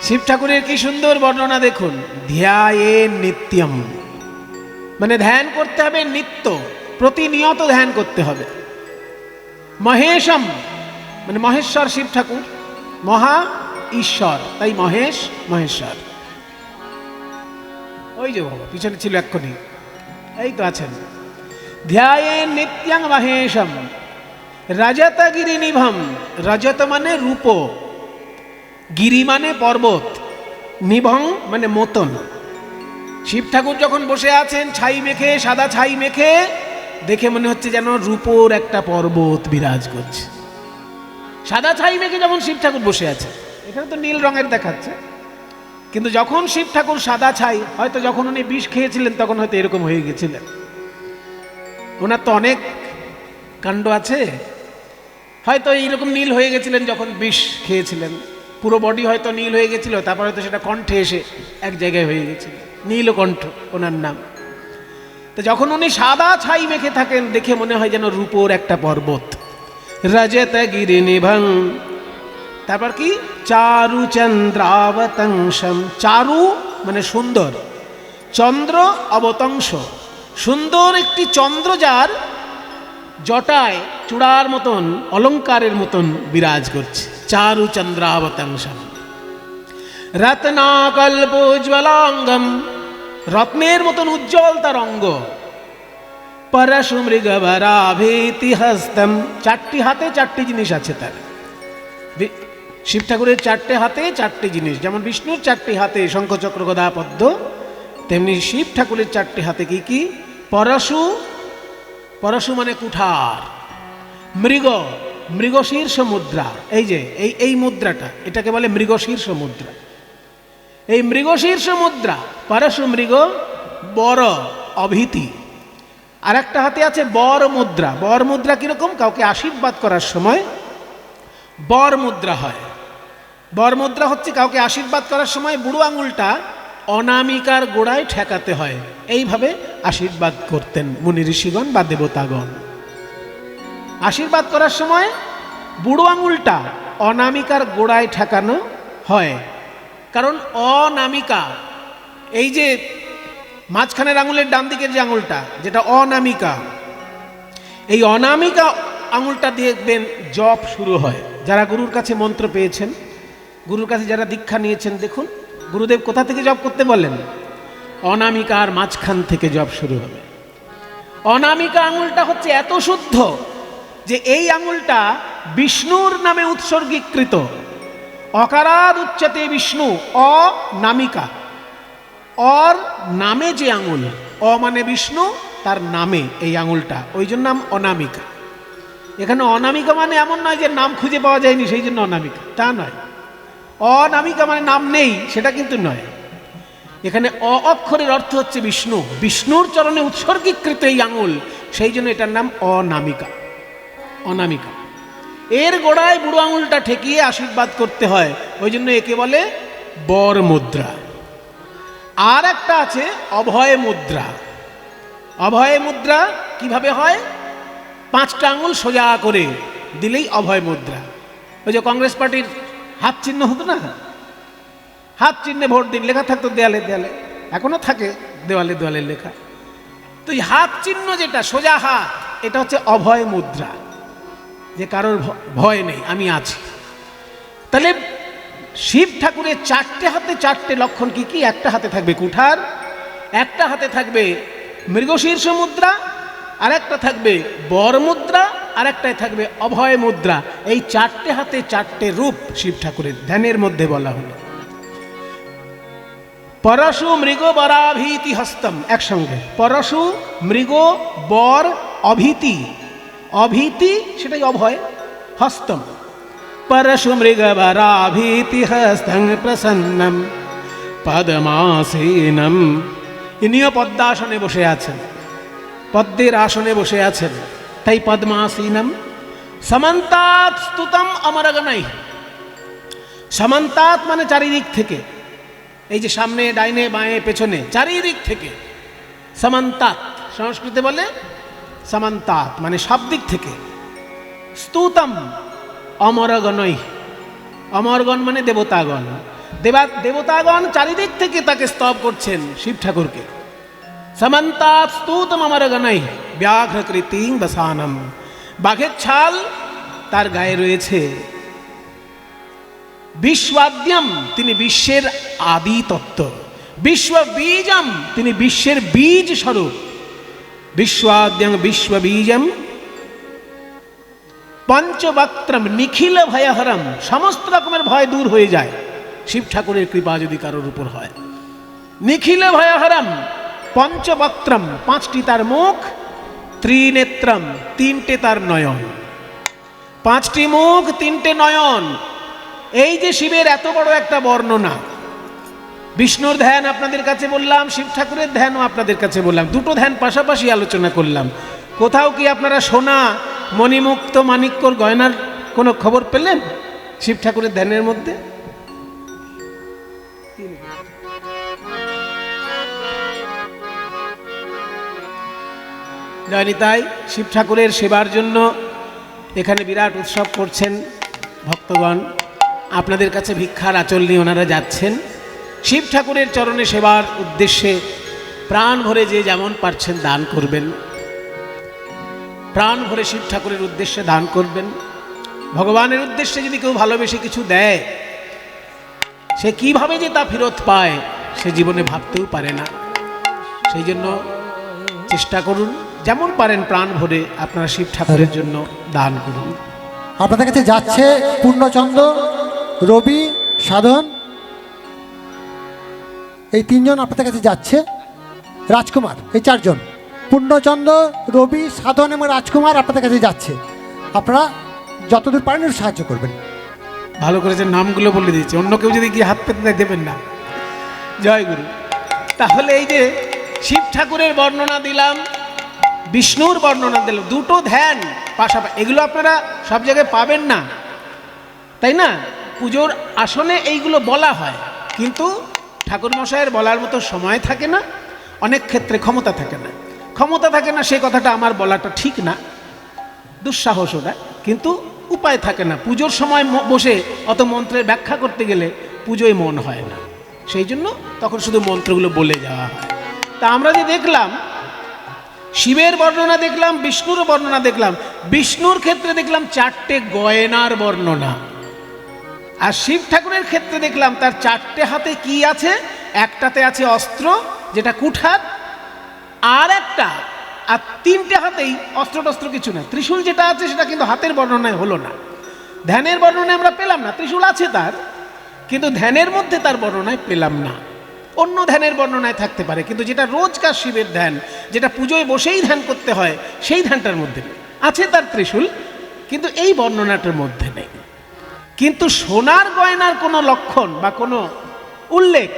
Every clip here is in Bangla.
শিব ঠাকুরের কি সুন্দর বর্ণনা দেখুন। ধ্যায়ে নিত্যম, মানে ধ্যান করতে হবে নিত্য, প্রতিনিয়ত ধ্যান করতে হবে। মহেশম, মানে মহেশ্বর শিব ঠাকুর, মহা ঈশ্বর, তাই মহেশ মহেশ্বর। ওই যে বাবা পিছনে ছিল এক্ষুনি, এই তো আছেন। ধ্যায়ে নিত্যং মহেশম রজত গিরি নিভম, রজত মানে রূপ, গিরি মানে পর্বত, নিভং মানে মতন। শিব ঠাকুর যখন বসে আছেন ছাই মেখে, সাদা ছাই মেখে, দেখে মনে হচ্ছে যেন রূপোর একটা পর্বত বিরাজ করছে। সাদা ছাই মেখে যখন শিব ঠাকুর বসে আছে, এখানে তো নীল রঙের দেখাচ্ছে, কিন্তু যখন শিব ঠাকুর সাদা ছাই, হয়তো যখন উনি বিষ খেয়েছিলেন তখন হয়তো এরকম হয়ে গেছিলেন। ওনার তো অনেক কাণ্ড আছে, হয়তো এইরকম নীল হয়ে গেছিলেন যখন বিষ খেয়েছিলেন, পুরো বডি হয়তো নীল হয়ে গেছিল, তারপর হয়তো সেটা কণ্ঠে এসে এক জায়গায় হয়ে গেছিল, নীলকণ্ঠ ওনার নাম। তো যখন উনি সাদা ছাই মেখে থাকেন, দেখে মনে হয় যেন রূপোর একটা পর্বত। রজত গিরি নিভং, তারপর কি চারু চন্দ্রাবতংশম, চারু মানে সুন্দর, চন্দ্র অবতংশ, সুন্দর একটি চন্দ্র যার জটায় চূড়ার মতন অলঙ্কারের মতন বিরাজ করছে। চারু চন্দ্রাবতংশম রত্নাকল্পোজ্জ্বলাঙ্গম, রত্নের মতন উজ্জ্বল তার অঙ্গ। পরশু মৃগবরাভীতি হস্তম, চারটি হাতে চারটি জিনিস আছে তার। শিব ঠাকুরের চারটে হাতে চারটি জিনিস, যেমন বিষ্ণুর চারটি হাতে শঙ্খ চক্র গদা পদ্ম, তেমনি শিব ঠাকুরের চারটি হাতে কি কি? পরশু, পরশু মানে কুঠার, মৃগ, মৃগশীর্ষ মুদ্রা, এই যে এই মুদ্রাটা, এটাকে বলে মৃগশীর্ষ মুদ্রা। এই মৃগশীর্ষ মুদ্রা, পরশু মৃগ, বর অভীতি। আর একটা হাতে আছে বর মুদ্রা। বর মুদ্রা কিরকম? কাউকে আশীর্বাদ করার সময় বর মুদ্রা হয়। বর মুদ্রা হচ্ছে কাউকে আশীর্বাদ করার সময় বুড়ো আঙুলটা অনামিকার গোড়ায় ঠেকাতে হয়, এইভাবে আশীর্বাদ করতেন মুনি ঋষিগণ বা দেবতাগণ। আশীর্বাদ করার সময় বুড়ো আঙুলটা অনামিকার গোড়ায় ঠেকানো হয়, কারণ অনামিকা, এই যে মাঝখানের আঙুলের ডান দিকের যে আঙুলটা, যেটা অনামিকা, এই অনামিকা আঙুলটা দেখবেন জপ শুরু হয়। যারা গুরুর কাছে মন্ত্র পেয়েছেন, গুরুর কাছে যারা দীক্ষা নিয়েছেন, দেখুন গুরুদেব কোথা থেকে জপ করতে বলেন? অনামিকার মাঝখান থেকে জপ শুরু হবে। অনামিকা আঙুলটা হচ্ছে এত শুদ্ধ যে এই আঙুলটা বিষ্ণুর নামে উৎসর্গীকৃত। অকারাদ উচ্চতে বিষ্ণু, অনামিকা, অর নামে যে আঙুল, অ মানে বিষ্ণু, তার নামে এই আঙুলটা, ওই জন্য নাম অনামিকা। এখানে অনামিকা মানে এমন নয় যে নাম খুঁজে পাওয়া যায়নি সেই জন্য অনামিকা, তা নয়। অনামিকা মানে নাম নেই, সেটা কিন্তু নয়। এখানে অ অক্ষরের অর্থ হচ্ছে বিষ্ণু, বিষ্ণুর চরণে উৎসর্গীকৃত এই আঙুল, সেই জন্য এটার নাম অনামিকা, অনামিকা। এর গোড়ায় বুড়ো আঙুলটা ঠেকিয়ে আশীর্বাদ করতে হয়, ওই জন্য একে বলে বর মুদ্রা। আর একটা আছে অভয় মুদ্রা। অভয় মুদ্রা কিভাবে হয়? পাঁচটা আঙুল সোজা করে দিলেই অভয় মুদ্রা। ওই যে কংগ্রেস পার্টির হাত চিহ্ন হতো না, হাত চিহ্নে ভোট দিন লেখা থাকতো দেয়ালে দেয়ালে, এখনো থাকে দেওয়ালে দেওয়ালে লেখা। তো এই হাত চিহ্ন যেটা সোজা হাত, এটা হচ্ছে অভয় মুদ্রা, যে কারোর ভয় নেই, আমি আছি। তাহলে শিব ঠাকুরের চারটে হাতে চারটে লক্ষণ কি কি? একটা হাতে থাকবে কুঠার, একটা হাতে থাকবে মৃগশীর্ষ মুদ্রা, আর একটা থাকবে বর মুদ্রা, আর একটাই থাকবে অভয় মুদ্রা। এই চারটে হাতে চারটে রূপ শিব ঠাকুরের ধ্যানের মধ্যে বলা হলো। পরশু মৃগ বরাভীতি হস্তম, একসঙ্গে পরশু মৃগ বর অভীতি, অভীতি সেটাই অভয়, হস্তম পরশু মৃগ বরাভীতি হস্তং প্রসন্নম পদ্মাসীনম। ইনিও পদ্মাসনে বসে আছেন, পদ্মের আসনে বসে আছেন, তাই পদ্মাসীনম। সমন্তাৎ স্তুতম অমরগণৈ, সমন্তাৎ মানে চারিদিক থেকে, এই যে সামনে ডাইনে বাঁয়ে পেছনে চারিদিক থেকে। সমন্তাৎ সংস্কৃতে বলে সমন্তাৎ মানে সব দিক থেকে। স্তুতম অমরগণৈ, অমরগণ মানে দেবতাগণ। দেবতাগণ চারিদিক থেকে তাকে স্তব করছেন শিব ঠাকুরকে। সমন্তাৎ স্তূতম অমরগণৈ ব্যাঘ্রকৃতিং বসানম। বাঘের ছাল তার গায়ে রয়েছে। বিশ্বদ্যম, তিনি বিশ্বের আদি তত্ত্ব। বিশ্ববীজম, তিনি বিশ্বের বীজ স্বরূপ। বিশ্বদ্যং বিশ্ববীজম। পঞ্চবক্ত্রম নিখিল ভয়হরম, সমস্ত রকমের ভয় দূর হয়ে যায় শিব ঠাকুরের কৃপা যদি কারোর উপর হয়। নিখিল ভয়হরম। পঞ্চবক্ত্রম, পাঁচটি তার মুখ। ত্রিনেত্রম, তিনটে তার নয়ন। পাঁচটি মুখ, তিনটে নয়ন। এই যে শিবের এত বড় একটা বর্ণনা, বিষ্ণুর ধ্যান আপনাদের কাছে বললাম, শিব ঠাকুরের ধ্যানও আপনাদের কাছে বললাম, দুটো ধ্যান পাশাপাশি আলোচনা করলাম। কোথাও কি আপনারা সোনা, মণিমুক্ত, মাণিক্যর গয়নার কোনো খবর পেলেন শিব ঠাকুরের ধ্যানের মধ্যে? জয়নিতাই। শিব ঠাকুরের সেবার জন্য এখানে বিরাট উৎসব করছেন ভক্তগণ। আপনাদের কাছে ভিক্ষার আঁচল নিয়ে ওনারা যাচ্ছেন। শিব ঠাকুরের চরণে সেবার উদ্দেশ্যে প্রাণ ভরে যে যেমন পারছেন দান করবেন। প্রাণ ভরে শিব ঠাকুরের উদ্দেশ্যে দান করবেন। ভগবানের উদ্দেশ্যে যদি কেউ ভালোবেসে কিছু দেয়, সে কিভাবে যে তা ফেরত পায় সে জীবনে ভাবতেও পারে না। সেই জন্য চেষ্টা করুন, যেমন পারেন প্রাণ ভরে আপনারা শিব ঠাকুরের জন্য দান করুন। আপনাদের কাছে যাচ্ছে পূর্ণচন্দ্র, রবি, সাধন, এই তিনজন আপনাদের কাছে যাচ্ছে। রাজকুমার, এই চারজন, পূর্ণচন্দ্র, রবি, সাধন এবং রাজকুমার আপনাদের কাছে যাচ্ছে। আপনারা যতদূর পারেন একটু সাহায্য করবেন। ভালো করেছে, নামগুলো বলে দিয়েছে, অন্য কেউ যদি গিয়ে হাত পেতে দেবেন না। জয় গুরু। তাহলে এই যে শিব ঠাকুরের বর্ণনা দিলাম, বিষ্ণুর বর্ণনা দিলাম, দুটো ধ্যান পাশাপাশি, এগুলো আপনারা সব জায়গায় পাবেন না, তাই না? পুজোর আসনে এইগুলো বলা হয়, কিন্তু ঠাকুর মশাইয়ের বলার মতো সময় থাকে না, অনেক ক্ষেত্রে ক্ষমতা থাকে না। ক্ষমতা থাকে না সে কথাটা আমার বলাটা ঠিক না, দুঃসাহস ওটা, কিন্তু উপায় থাকে না। পুজোর সময় বসে অত মন্ত্রের ব্যাখ্যা করতে গেলে পুজোয় মন হয় না, সেই জন্য তখন শুধু মন্ত্রগুলো বলে যাওয়া হয়। তা আমরা যে দেখলাম শিবের বর্ণনা দেখলাম, বিষ্ণুর বর্ণনা দেখলাম। বিষ্ণুর ক্ষেত্রে দেখলাম চারটে গয়নার বর্ণনা, আর শিব ঠাকুরের ক্ষেত্রে দেখলাম তার চারটে হাতে কি আছে। একটাতে আছে অস্ত্র, যেটা কুঠার, আর একটা, আর তিনটে হাতেই অস্ত্র টস্ত্র কিছু না। ত্রিশূল যেটা আছে সেটা কিন্তু হাতের বর্ণনায় হলো না, ধ্যানের বর্ণনায় আমরা পেলাম না। ত্রিশূল আছে তার, কিন্তু ধ্যানের মধ্যে তার বর্ণনায় পেলাম না। অন্য ধ্যানের বর্ণনায় থাকতে পারে, কিন্তু যেটা রোজকার শিবের ধ্যান, যেটা পুজোয় বসেই ধ্যান করতে হয়, সেই ধ্যানটার মধ্যে আছে তার ত্রিশূল, কিন্তু এই বর্ণনাটার মধ্যে নেই। কিন্তু সোনার গয়নার কোনো লক্ষণ বা কোনো উল্লেখ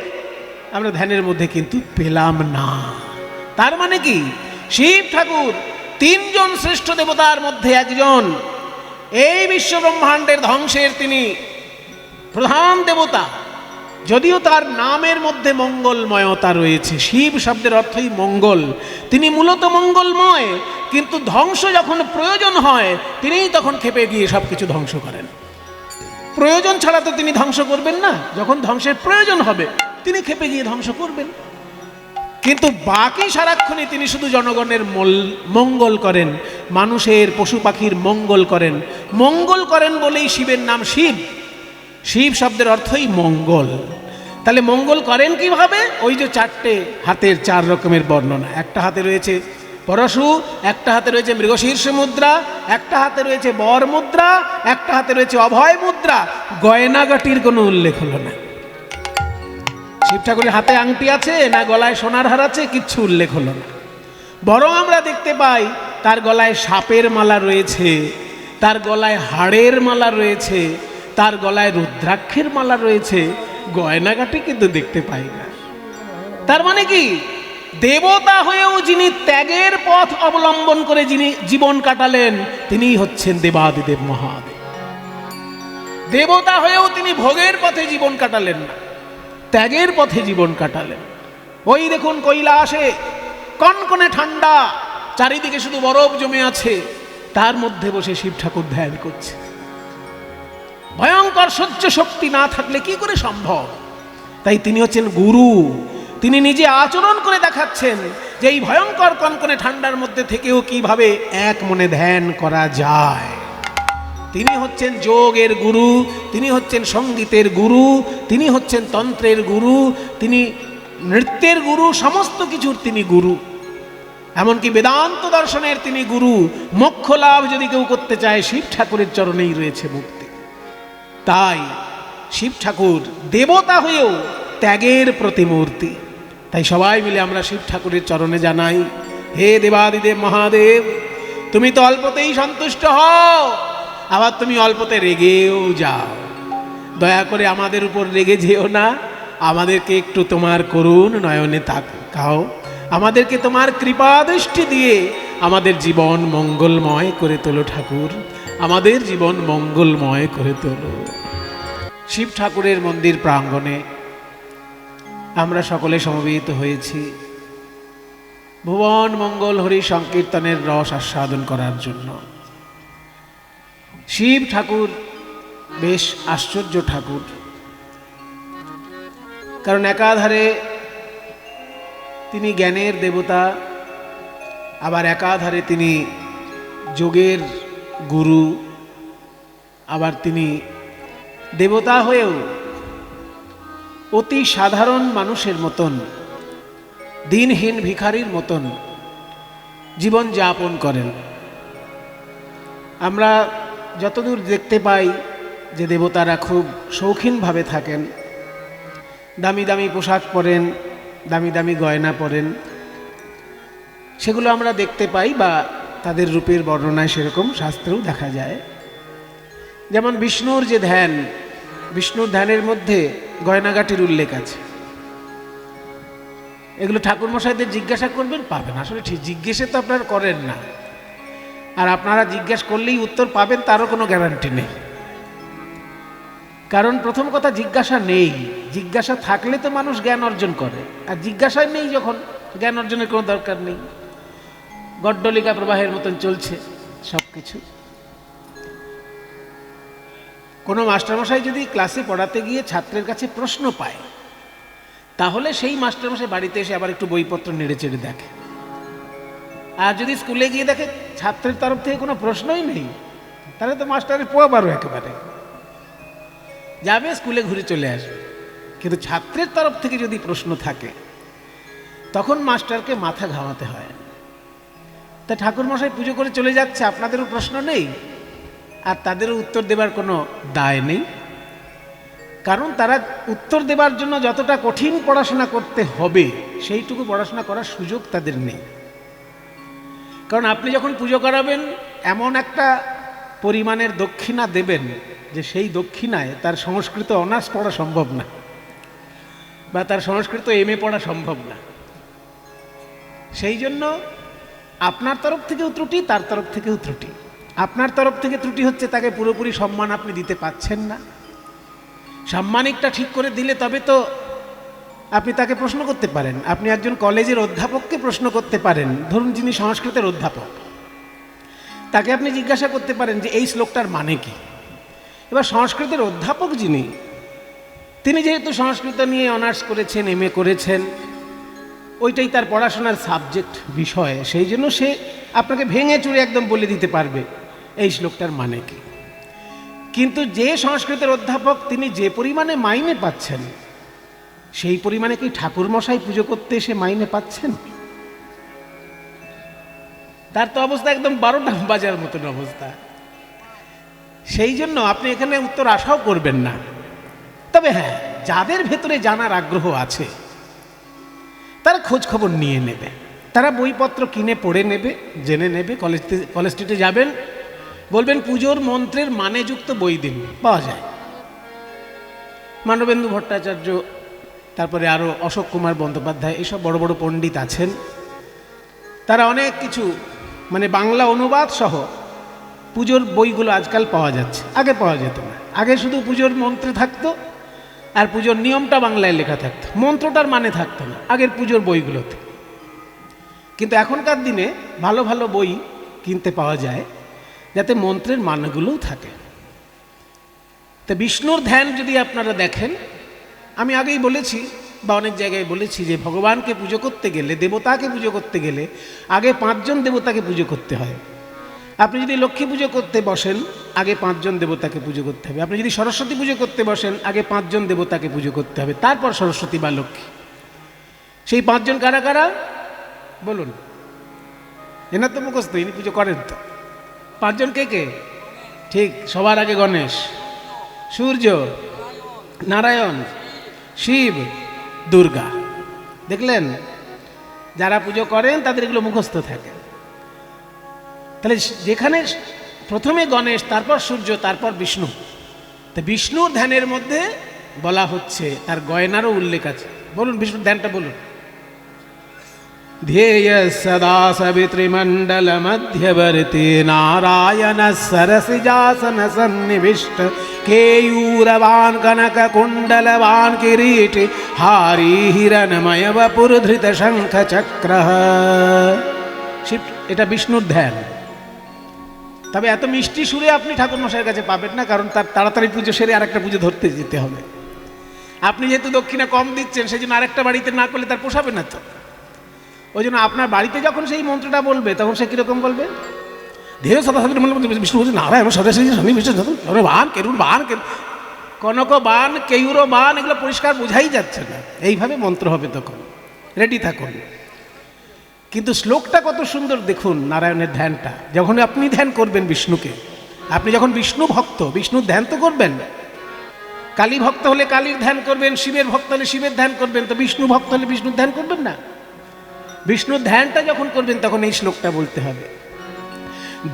আমরা ধ্যানের মধ্যে কিন্তু পেলাম না। তার মানে কি, শিব ঠাকুর তিনজন শ্রেষ্ঠ দেবতার মধ্যে একজন। এই বিশ্ব ব্রহ্মাণ্ডের ধ্বংসের তিনি প্রধান দেবতা, যদিও তার নামের মধ্যে মঙ্গলময়তা রয়েছে। শিব শব্দের অর্থই মঙ্গল, তিনি মূলত মঙ্গলময়, কিন্তু ধ্বংস যখন প্রয়োজন হয় তিনিই তখন খেপে গিয়ে সব কিছু ধ্বংস করেন। প্রয়োজন ছাড়া তো তিনি ধ্বংস করবেন না, যখন ধ্বংসের প্রয়োজন হবে তিনি খেপে গিয়ে ধ্বংস করবেন। কিন্তু বাকি সারাক্ষণই তিনি শুধু জনগণের মঙ্গল করেন, মানুষের, পশু পাখির মঙ্গল করেন। মঙ্গল করেন বলেই শিবের নাম শিব। শিব শব্দের অর্থই মঙ্গল। তাহলে মঙ্গল করেন কিভাবে? ওই যে চারটে হাতের চার রকমের বর্ণনা। একটা হাতে রয়েছে পরশু, একটা হাতে রয়েছে মৃগশীর্ষ মুদ্রা, একটা হাতে রয়েছে বর মুদ্রা, একটা হাতে রয়েছে অভয় মুদ্রা। গয়নাগাটির কোনো উল্লেখ হলো না। শিব ঠাকুরের হাতে আংটি আছে না গলায় সোনার হার আছে, কিচ্ছু উল্লেখ হলো না। বরং আমরা দেখতে পাই তার গলায় সাপের মালা রয়েছে, তার গলায় হাড়ের মালা রয়েছে, তার গলায় রুদ্রাক্ষের মালা রয়েছে, গয়নাগাটি কিন্তু দেখতে পাই না। তার মানে কি, দেবতা হয়েও যিনি ত্যাগের পথ অবলম্বন করে যিনি জীবন কাটালেন তিনিই হচ্ছেন দেবাদিদেব মহাদেব। দেবতা হয়েও তিনি ভোগের পথে জীবন কাটালেন না, ত্যাগের পথে জীবন কাটালেন। ওই দেখুন কৈলাসে কনকনে ঠান্ডা, চারিদিকে শুধু বরফ জমে আছে, তার মধ্যে বসে শিব ঠাকুর ধ্যান করছে। ভয়ঙ্কর সহ্য শক্তি না থাকলে কি করে সম্ভব? তাই তিনি হচ্ছেন গুরু। তিনি নিজে আচরণ করে দেখাচ্ছেন যে এই ভয়ঙ্কর কনকনে ঠান্ডার মধ্যে থেকেও কিভাবে এক মনে ধ্যান করা যায়। তিনি হচ্ছেন যোগের গুরু, তিনি হচ্ছেন সঙ্গীতের গুরু, তিনি হচ্ছেন তন্ত্রের গুরু, তিনি নৃত্যের গুরু, সমস্ত কিছুর তিনি গুরু। এমনকি বেদান্ত দর্শনের তিনি গুরু। মোক্ষ লাভ যদি কেউ করতে চায়, শিব ঠাকুরের চরণেই রয়েছে মুক্তি। তাই শিব ঠাকুর দেবতা হয়েও ত্যাগের প্রতিমূর্তি। তাই সবাই মিলে আমরা শিব ঠাকুরের চরণে জানাই, হে দেবাদিদেব মহাদেব, তুমি তো অল্পতেই সন্তুষ্ট হও, আবার তুমি অল্পতে রেগেও যাও। দয়া করে আমাদের উপর রেগে যেও না, আমাদেরকে একটু তোমার করুণ নয়নে তাকাও, আমাদেরকে তোমার কৃপা দৃষ্টি দিয়ে আমাদের জীবন মঙ্গলময় করে তোলো ঠাকুর, আমাদের জীবন মঙ্গলময় করে তোলো। শিব ঠাকুরের মন্দির প্রাঙ্গণে আমরা সকলে সমবেত হয়েছি ভুবন মঙ্গল হরি সংকীর্তনের রস আস্বাদন করার জন্য। শিব ঠাকুর বেশ আশ্চর্য ঠাকুর, কারণ একাধারে তিনি জ্ঞানের দেবতা, আবার একাধারে তিনি যোগের গুরু, আবার তিনি দেবতা হয়েও অতি সাধারণ মানুষের মতন, দিনহীন ভিখারির মতন জীবন যাপন করেন। আমরা যতদূর দেখতে পাই যে দেবতারা খুব শৌখিনভাবে থাকেন, দামি দামি পোশাক পরেন, দামি দামি গয়না পরেন, সেগুলো আমরা দেখতে পাই বা তাদের রূপের বর্ণনায় সেরকম শাস্ত্রেও দেখা যায়। যেমন বিষ্ণুর যে ধ্যান, বিষ্ণুর ধ্যানের মধ্যে গয়নাগাটির উল্লেখ আছে। এগুলো ঠাকুরমশাইদের জিজ্ঞাসা করবেন, পাবেন। আসলে ঠিক জিজ্ঞেসে তো আপনারা করেন না, আর আপনারা জিজ্ঞাসা করলেই উত্তর পাবেন তারও কোনো গ্যারান্টি নেই। কারণ প্রথম কথা, জিজ্ঞাসা নেই। জিজ্ঞাসা থাকলে তো মানুষ জ্ঞান অর্জন করে, আর জিজ্ঞাসাই নেই যখন, জ্ঞান অর্জনের কোনো দরকার নেই। গড্ডলিকা প্রবাহের মতন চলছে সব কিছু। কোনো মাস্টারমশাই যদি ক্লাসে পড়াতে গিয়ে ছাত্রের কাছে প্রশ্ন পায়, তাহলে সেই মাস্টারমশাই বাড়িতে এসে আবার একটু বইপত্র নেড়ে চেড়ে দেখে। আর যদি স্কুলে গিয়ে দেখে ছাত্রের তরফ থেকে কোনো প্রশ্নই নেই, তাহলে তো মাস্টারের পোয়াবারও একেবারে যাবে, স্কুলে ঘুরে চলে আসবে। কিন্তু ছাত্রের তরফ থেকে যদি প্রশ্ন থাকে, তখন মাস্টারকে মাথা ঘামাতে হয়। তা ঠাকুরমশাই পুজো করে চলে যাচ্ছে, আপনাদেরও প্রশ্ন নেই, আর তাদেরও উত্তর দেবার কোনো দায় নেই। কারণ তারা উত্তর দেবার জন্য যতটা কঠিন পড়াশোনা করতে হবে, সেইটুকু পড়াশোনা করার সুযোগ তাদের নেই। কারণ আপনি যখন পুজো করাবেন, এমন একটা পরিমাণের দক্ষিণা দেবেন যে সেই দক্ষিণায় তার সংস্কৃত অনার্স পড়া সম্ভব না, বা তার সংস্কৃত এমএ পড়া সম্ভব না। সেই জন্য আপনার তরফ থেকেও ত্রুটি, তার তরফ থেকেও ত্রুটি। আপনার তরফ থেকে ত্রুটি হচ্ছে তাকে পুরোপুরি সম্মান আপনি দিতে পাচ্ছেন না। সাম্মানিকটা ঠিক করে দিলে তবে তো আপনি তাকে প্রশ্ন করতে পারেন। আপনি একজন কলেজের অধ্যাপককে প্রশ্ন করতে পারেন, ধরুন যিনি সংস্কৃতের অধ্যাপক, তাকে আপনি জিজ্ঞাসা করতে পারেন যে এই শ্লোকটার মানে কি। এবার সংস্কৃতের অধ্যাপক যিনি, তিনি যেহেতু সংস্কৃত নিয়ে অনার্স করেছেন, এমএ করেছেন, ওইটাই তার পড়াশোনার সাবজেক্ট বিষয়, সেই জন্য সে আপনাকে ভেঙে চুরে একদম বলে দিতে পারবে এই শ্লোকটার মানে কি। কিন্তু যে সংস্কৃতের অধ্যাপক, তিনি যে পরিমাণে মাইনে পাচ্ছেন, সেই পরিমাণে কি ঠাকুরমশাই পুজো করতে এসে মাইনে পাচ্ছেন? তার তো অবস্থা একদম 12টা বাজার মতন অবস্থা। সেই জন্য আপনি এখানে উত্তর আশাও করবেন না। তবে হ্যাঁ, যাদের ভেতরে জানার আগ্রহ আছে তারা খোঁজ খবর নিয়ে নেবে, তারা বইপত্র কিনে পড়ে নেবে, জেনে নেবে। কলেজ স্ট্রিটে যাবেন, বলবেন পুজোর মন্ত্রের মানেযুক্ত বই দিন, পাওয়া যায়। মানবেন্দু ভট্টাচার্য, তারপরে আরও অশোক কুমার বন্দ্যোপাধ্যায়, এসব বড় বড় পণ্ডিত আছেন। তারা অনেক কিছু মানে বাংলা অনুবাদ সহ পুজোর বইগুলো আজকাল পাওয়া যাচ্ছে, আগে পাওয়া যেত না। আগে শুধু পুজোর মন্ত্রে থাকতো, আর পুজোর নিয়মটা বাংলায় লেখা থাকতো, মন্ত্রটার মানে থাকতো না আগের পুজোর বইগুলোতে। কিন্তু এখনকার দিনে ভালো ভালো বই কিনতে পাওয়া যায়, যাতে মন্ত্রের মানেগুলোও থাকে। তো বিষ্ণুর ধ্যান যদি আপনারা দেখেন, আমি আগেই বলেছি বা অনেক জায়গায় বলেছি যে ভগবানকে পুজো করতে গেলে, দেবতাকে পুজো করতে গেলে আগে 5 জন দেবতাকে পুজো করতে হয়। আপনি যদি লক্ষ্মী পুজো করতে বসেন, আগে 5 জন দেবতাকে পুজো করতে হবে। আপনি যদি সরস্বতী পুজো করতে বসেন, আগে 5 জন দেবতাকে পুজো করতে হবে, তারপর সরস্বতী বা লক্ষ্মী। সেই 5 জন কারা কারা বলুন? এনার তো মুখস্থ, ইনি পুজো করেন তো। 5 জন কে কে? ঠিক, সবার আগে গণেশ, সূর্য, নারায়ণ, শিব, দুর্গা। দেখলেন, যারা পুজো করেন তাদের এগুলো মুখস্থ থাকে। তাহলে যেখানে প্রথমে গণেশ, তারপর সূর্য, তারপর বিষ্ণু, তো বিষ্ণুর ধ্যানের মধ্যে বলা হচ্ছে, তার গয়নারও উল্লেখ আছে। বলুন বিষ্ণুর ধ্যানটা বলুন। ध्येय सदा सवितृमण्डल मध्यवर्ती नारायण सरसिजासन सन्निविष्ट केयूरवान् कनक कुण्डलवान् किरीटी हारी हिरणमय वपुर्धृत शंख चक्र। শিব, এটা বিষ্ণুর ধ্যান। তবে এত মিষ্টি সুরে আপনি ঠাকুর মশাইয়ের কাছে পাবেন না, কারণ তার তাড়াতাড়ি পুজো সেরে আরেকটা পুজো ধরতে যেতে হবে। আপনি যেহেতু দক্ষিণা কম দিচ্ছেন, সেই জন্য আরেকটা বাড়িতে না করলে তার পোষাবে না তো। ওই জন্য আপনার বাড়িতে যখন সেই মন্ত্রটা বলবে, তখন সে কিরকম বলবে? ধীরে সদা বিষ্ণু বলছে নারায়ণ সদাশী শনি বিষ্ণু বান কেরুর বান, কনক বান, কেউর বান, এগুলো পরিষ্কার বোঝাই যাচ্ছে না। এইভাবে মন্ত্র হবে, তখন রেডি থাকুন। কিন্তু শ্লোকটা কত সুন্দর দেখুন, নারায়ণের ধ্যানটা। যখন আপনি ধ্যান করবেন বিষ্ণুকে, আপনি যখন বিষ্ণু ভক্ত, বিষ্ণুর ধ্যান তো করবেন। কালী ভক্ত হলে কালীর ধ্যান করবেন, শিবের ভক্ত হলে শিবের ধ্যান করবেন, তো বিষ্ণু ভক্ত হলে বিষ্ণুর ধ্যান করবেন না? বিষ্ণুর ধ্যানটা যখন করবেন তখন এই শ্লোকটা বলতে হবে।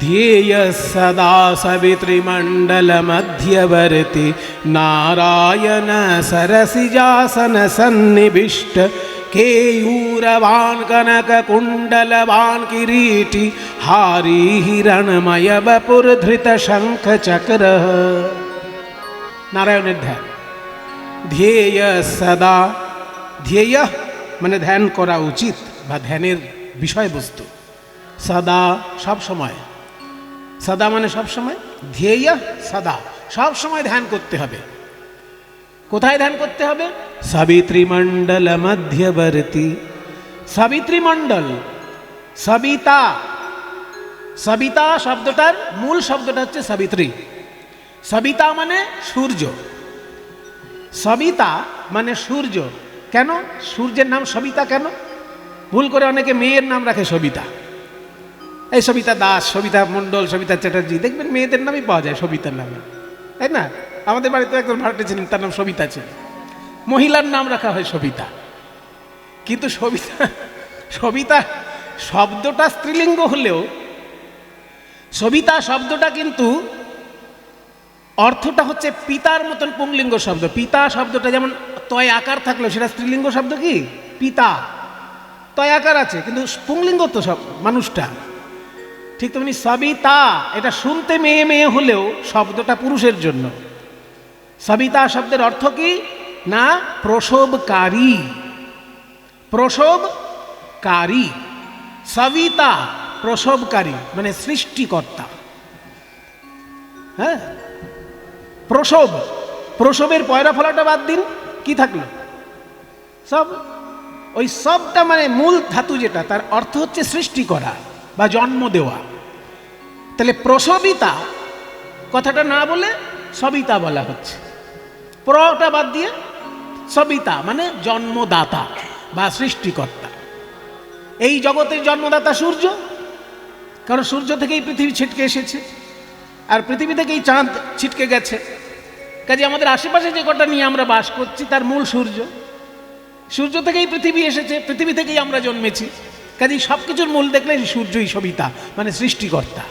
ध्येय सदा सवितृमण्डल मध्यवर्ती नारायण सरसिजासन सन्निविष्ट केयूरवान् कनक कुण्डलवान् किरीटी हारी हिरणमय वपुर्धृत शंख चक्र। नारायणের ধ্যান। ध्येय सदा, ध्येय মানে ধ্যান করা উচিত বা ধ্যানের বিষয়বস্তু। সদা সব সময়, সদা মানে সব সময়, ধ্যেয় সদা সব সময় ধ্যান করতে হবে। কোথায় ধ্যান করতে হবে? সবিতৃমণ্ডল মধ্যবর্তী। সবিতৃমণ্ডল, সবিতা, সবিতা শব্দটার মূল শব্দটা হচ্ছে সাবিত্রী। সবিতা মানে সূর্য, সবিতা মানে সূর্য। কেন সূর্যের নাম সবিতা? কেন ভুল করে অনেকে মেয়ের নাম রাখে সবিতা। এই সবিতা দাস, সবিতা মণ্ডল, সবিতা চ্যাটার্জি, দেখবেন মেয়েদের নামই পাওয়া যায় সবিতার নামে, তাই না? আমাদের বাড়িতে একজন ভাড়াটে ছিলেন, তার নাম সবিতা ছিল। মহিলার নাম রাখা হয় সবিতা। কিন্তু সবিতা, সবিতা শব্দটা স্ত্রীলিঙ্গ হলেও সবিতা শব্দটা কিন্তু অর্থটা হচ্ছে পিতার মতন পুংলিঙ্গ শব্দ। পিতা শব্দটা যেমন তয় আকার থাকলেও সেটা স্ত্রীলিঙ্গ শব্দ কি? পিতা। তয় আকার আছে কিন্তু পুংলিঙ্গ তো সব মানুষটা। ঠিক তেমনি সবিতা, এটা শুনতে মেয়ে মেয়ে হলেও শব্দটা পুরুষের জন্য। সবিতা শব্দের অর্থ কি না প্রসবকারী, প্রসবকারী। সবিতা প্রসবকারী মানে সৃষ্টিকর্তা। হ্যাঁ, প্রসব, প্রসবের পয়রা ফলাটা বাদ দিন, কি থাকলো? সব। ওই সবটা মানে মূল ধাতু যেটা, তার অর্থ হচ্ছে সৃষ্টি করা বা জন্ম দেওয়া। তাহলে প্রসবিতা কথাটা না বলে সবিতা বলা হচ্ছে, প্রটা বাদ দিয়ে সবিতা মানে জন্মদাতা বা সৃষ্টিকর্তা। এই জগতের জন্মদাতা সূর্য, কারণ সূর্য থেকেই পৃথিবী ছিটকে এসেছে, আর পৃথিবী থেকেই চাঁদ ছিটকে গেছে। কাজে আমাদের আশেপাশে যে কটা নিয়ে আমরা বাস করছি তার মূল সূর্য। সূর্য থেকেই পৃথিবী এসেছে, পৃথিবী থেকেই আমরা জন্মেছি। কাজেই সব কিছুর মূল দেখলে সূর্যই সবিতা মানে সৃষ্টিকর্তা।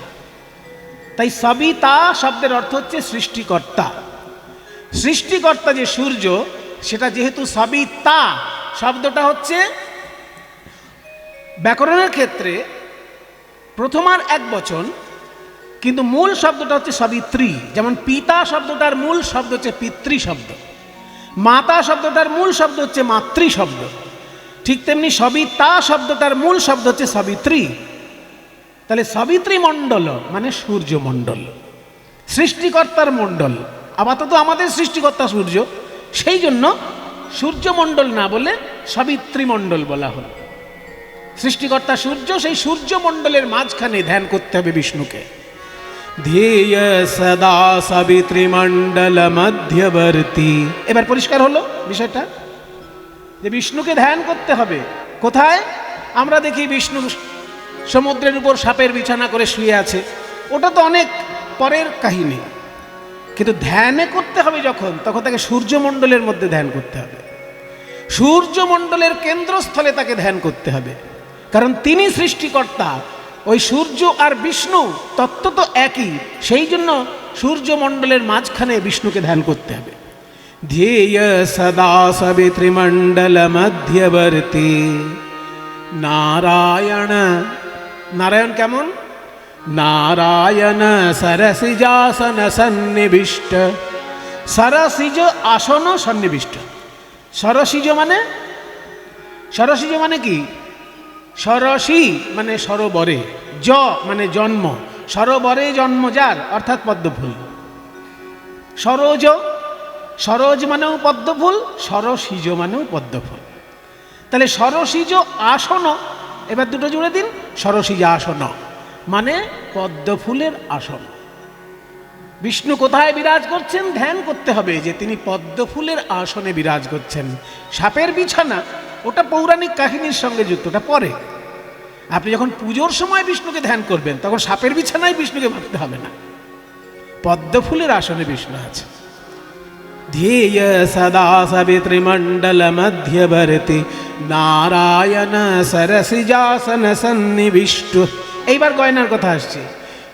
তাই সবিতা শব্দের অর্থ হচ্ছে সৃষ্টিকর্তা। সৃষ্টিকর্তা যে সূর্য, সেটা যেহেতু সবিতা শব্দটা হচ্ছে ব্যাকরণের ক্ষেত্রে প্রথমার এক বচন, কিন্তু মূল শব্দটা হচ্ছে সবিত্রী। যেমন পিতা শব্দটার মূল শব্দ হচ্ছে পিতৃ শব্দ, মাতা শব্দটার মূল শব্দ হচ্ছে মাতৃ শব্দ, ঠিক তেমনি সবিতা শব্দটার মূল শব্দ হচ্ছে সবিত্রী। তাহলে সবিত্রী মণ্ডল মানে সূর্য মণ্ডল, সৃষ্টিকর্তার মণ্ডল। আপাতত আমাদের সৃষ্টিকর্তা সূর্য, সেই জন্য সূর্যমণ্ডল না বলে সাবিত্রীমণ্ডল বলা হলো। সৃষ্টিকর্তা সূর্য, সেই সূর্যমণ্ডলের মাঝখানে ধ্যান করতে হবে বিষ্ণুকে। ধ্যেয় সদা সাবিত্রীমণ্ডল মধ্যবর্তী। এবার পরিষ্কার হলো বিষয়টা, যে বিষ্ণুকে ধ্যান করতে হবে কোথায়? আমরা দেখি বিষ্ণু সমুদ্রের উপর সাপের বিছানা করে শুয়ে আছে, ওটা তো অনেক পরের কাহিনী। কিন্তু ধ্যানে করতে হবে যখন, তখন তাকে সূর্যমণ্ডলের মধ্যে ধ্যান করতে হবে, সূর্যমণ্ডলের কেন্দ্রস্থলে তাকে ধ্যান করতে হবে, কারণ তিনি সৃষ্টিকর্তা। ওই সূর্য আর বিষ্ণু তত্ত্ব তো একই, সেই জন্য সূর্যমণ্ডলের মাঝখানে বিষ্ণুকে ধ্যান করতে হবে। ধ্যেয় সদা সাবিত্রীমণ্ডল মধ্যবর্তী নারায়ণ। নারায়ণ কেমন? নারায়ণ সরসিজাসন সন্নিবিষ্ট। সরসিজ আসন সন্নিবিষ্ট। সরসিজ মানে, সরসিজ মানে কি? সরসি মানে সরোবরে, জ মানে জন্ম, সরোবরে জন্ম যার, অর্থাৎ পদ্মফুল। সরোজ, সরোজ মানেও পদ্মফুল, সরসিজ মানেও পদ্মফুল। তাহলে সরসিজ আসন, এবার দুটো জুড়ে দিন, সরসিজ আসন মানে পদ্মফুলের আসন। বিষ্ণু কোথায় বিরাজ করছেন? ধ্যান করতে হবে যে তিনি পদ্মফুলের আসনে বিরাজ করছেন। সাপের বিছানা ওটা পৌরাণিক কাহিনীর সঙ্গে যুক্ত, ওটা পরে। আপনি যখন পুজোর সময় বিষ্ণুকে ধ্যান করবেন, তখন সাপের বিছানায় বিষ্ণুকে ভাবতে হবে না, পদ্মফুলের আসনে বিষ্ণু আছে। ধ্যেয় সদা সাবিত্রীমণ্ডল মধ্যবর্তী নারায়ণ সরসিজাসন সন্নিবিষ্ট। এইবার গয়নার কথা আসছে।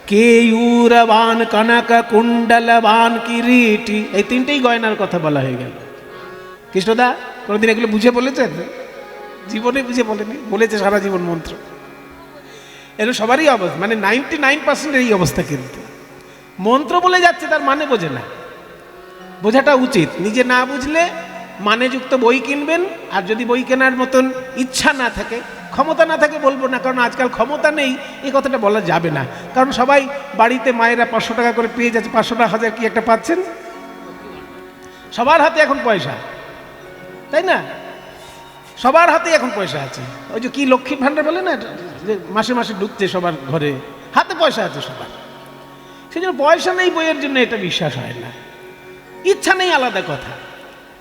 কেয়ূরবান কনক কুণ্ডলবান কিরীটি, এই তিনটেই গয়নার কথা বলা হয়ে গেল। কৃষ্ণদা কোনোদিন এগুলো বুঝে বলেছেন? জীবনে বুঝে বলেনি, বলেছে সারা জীবন মন্ত্র। এর সবারই অবস্থা, মানে 99% এই অবস্থা। কিন্তু মন্ত্র বলে যাচ্ছে, তার মানে বোঝে না। বোঝাটা উচিত। নিজে না বুঝলে মানেযুক্ত বই কিনবেন, আর যদি বই কেনার মতন ইচ্ছা না থাকে, ক্ষমতা না থাকে বলবো না, কারণ আজকাল ক্ষমতা নেই এই কথাটা বলা যাবে না। কারণ সবাই বাড়িতে মায়েরা 500 টাকা করে পেয়ে যাচ্ছে, 500 টাকা 1000 কি একটা পাচ্ছেন, সবার হাতে এখন পয়সা, তাই না? সবার হাতে এখন পয়সা আছে। ওই যে কি লক্ষ্মীর ভাণ্ডার বলে না, যে মাসে মাসে ঢুকছে সবার ঘরে, হাতে পয়সা আছে সবার। সেই জন্য পয়সা নেই বইয়ের জন্য এটা বিশ্বাস হয় না। ইচ্ছা নেই আলাদা কথা,